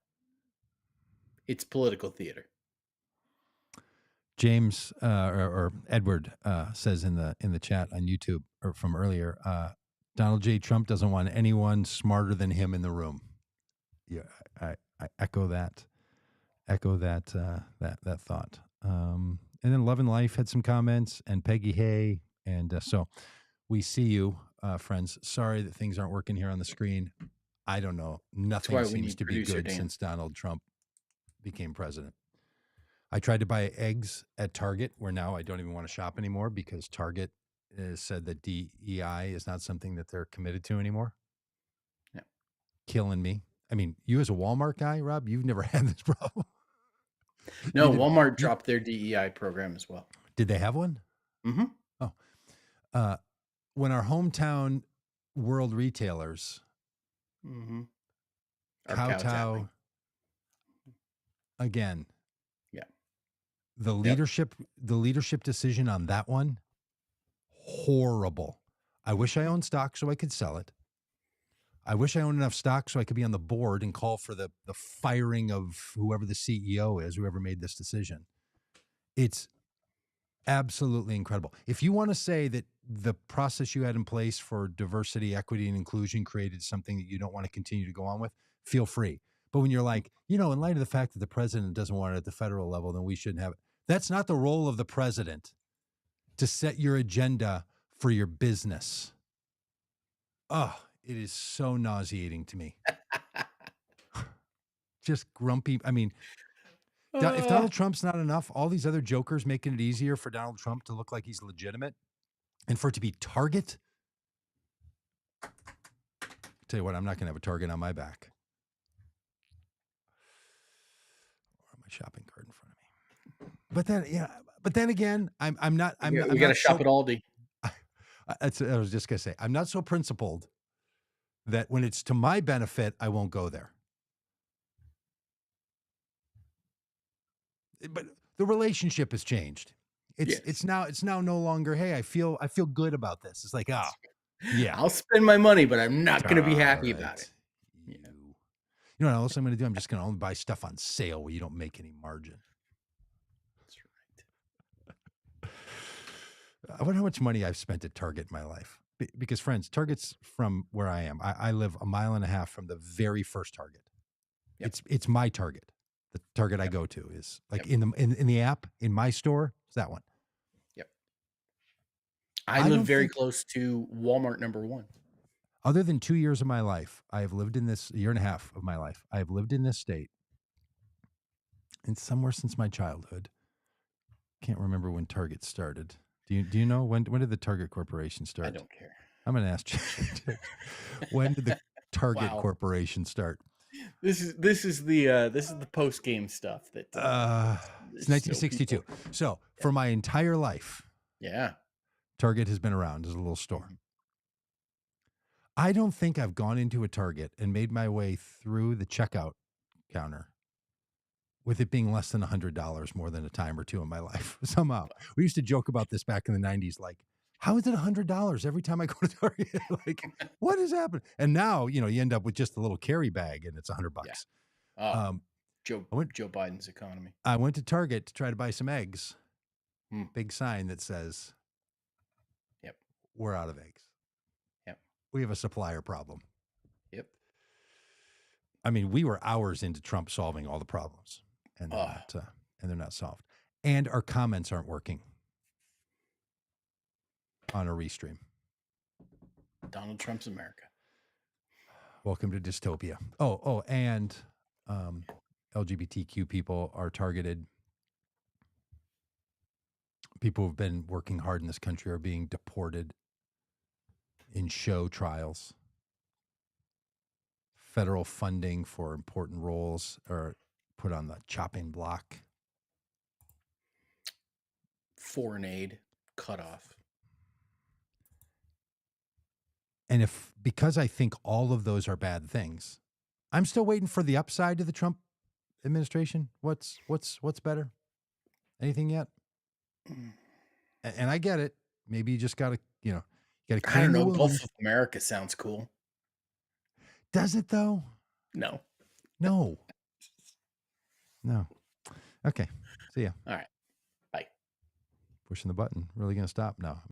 B: it's political theater.
A: James or Edward says in the chat on YouTube or from earlier, Donald J. Trump doesn't want anyone smarter than him in the room. Yeah, I echo that. That thought. And then Love and Life had some comments, and Peggy Hay, and so we see you, friends. Sorry that things aren't working here on the screen. I don't know.
B: That's
A: Nothing
B: why we
A: seems
B: need
A: to be
B: producer
A: good
B: Dan.
A: since Donald Trump became president. I tried to buy eggs at Target, where now I don't even want to shop anymore because Target has said that DEI is not something that they're committed to anymore.
B: Yeah.
A: Killing me. I mean, you as a Walmart guy, Rob, you've never had this problem.
B: No, Walmart dropped their DEI program as well.
A: Did they have one?
B: Mhm.
A: Oh, uh, when our hometown world retailers
B: Mhm. Are kowtowing.
A: kowtow again,
B: Yeah.
A: the
B: Yep.
A: leadership decision on that one, horrible. I wish I
B: Mhm.
A: owned stock so I could sell it. I wish I owned enough stock so I could be on the board and call for the firing of whoever the CEO is, whoever made this decision. It's absolutely incredible. If you want to say that the process you had in place for diversity, equity, and inclusion created something that you don't want to continue to go on with, feel free. But when you're like, in light of the fact that the president doesn't want it at the federal level, then we shouldn't have it. That's not the role of the president to set your agenda for your business. Oh, it is so nauseating to me. Just grumpy. I mean, if
B: Uh,
A: Donald Trump's not enough, all these other jokers making it easier for Donald Trump to look like he's legitimate and for it to be Target. Tell you what, I'm not going to have a Target on my back or my shopping cart in front of me. But then again, I'm not I'm
B: we got to
A: not
B: shop
A: so
B: at Aldi.
A: I was just going to say, I'm not so principled that when it's to my benefit, I won't go there. But the relationship has changed.
B: Yes.
A: It's now no longer, hey, I feel good about this. It's like, yeah.
B: I'll spend my money, but I'm not going to be
A: All
B: happy about it.
A: right.
B: You know,
A: You know what else I'm going to do? I'm just going to only buy stuff on sale where you don't make any margin.
B: that's right.
A: I wonder how much money I've spent at Target in my life. Because, friends, Target's from where I am. I live a mile and a half from the very first Target.
B: Yep.
A: It's my Target. The Target I
B: Yep.
A: go to is like
B: Yep.
A: in the app in my store. It's that one.
B: Yep. I
A: I
B: live
A: don't
B: very
A: think,
B: close to Walmart #1.
A: other than 2 years of my life, I have lived in this year and a half of my life. I have lived in this state and somewhere since my childhood. Can't remember when Target started. Do you know when did the Target Corporation
B: I
A: start?
B: don't care.
A: I'm going to ask you. When did the Target
B: Wow.
A: Corporation start?
B: This is the post game stuff that
A: It's
B: so people.
A: 1962. So
B: Yeah.
A: for my entire life,
B: Yeah.
A: Target has been around as a little store.
B: Mhm.
A: I don't think I've gone into a Target and made my way through the checkout counter with it being less than $100 more than a time or two in my life. Somehow, we used to joke about this back in the '90s. Like, how is it $100 every time I go to Target? Like, what is happening? And now, you end up with just a little carry bag, and it's $100.
B: Yeah. Oh,
A: Um,
B: Joe
A: I went,
B: Joe Biden's economy.
A: I went to Target to try to buy some eggs.
B: Hmm.
A: Big sign that says
B: Yep.
A: we're out of eggs.
B: Yep.
A: We have a supplier problem.
B: Yep.
A: I mean, we were hours into Trump solving all the problems, and
B: Oh,
A: they're not solved. And our comments aren't working on a restream.
B: Donald Trump's America.
A: Welcome to dystopia. And um, LGBTQ people are targeted. People who've been working hard in this country are being deported in show trials. Federal funding for important roles are put on the chopping block.
B: Foreign aid cut off.
A: And because I think all of those are bad things, I'm still waiting for the upside to the Trump administration. What's better? Anything yet?
B: Mm.
A: And I get it. Maybe you just got to, you got to
B: I don't
A: clean the
B: know. Gulf
A: wounds.
B: of America sounds cool.
A: Does it though?
B: No.
A: No. No. Okay. See ya.
B: All right. Bye.
A: Pushing the button. Really going to stop? No.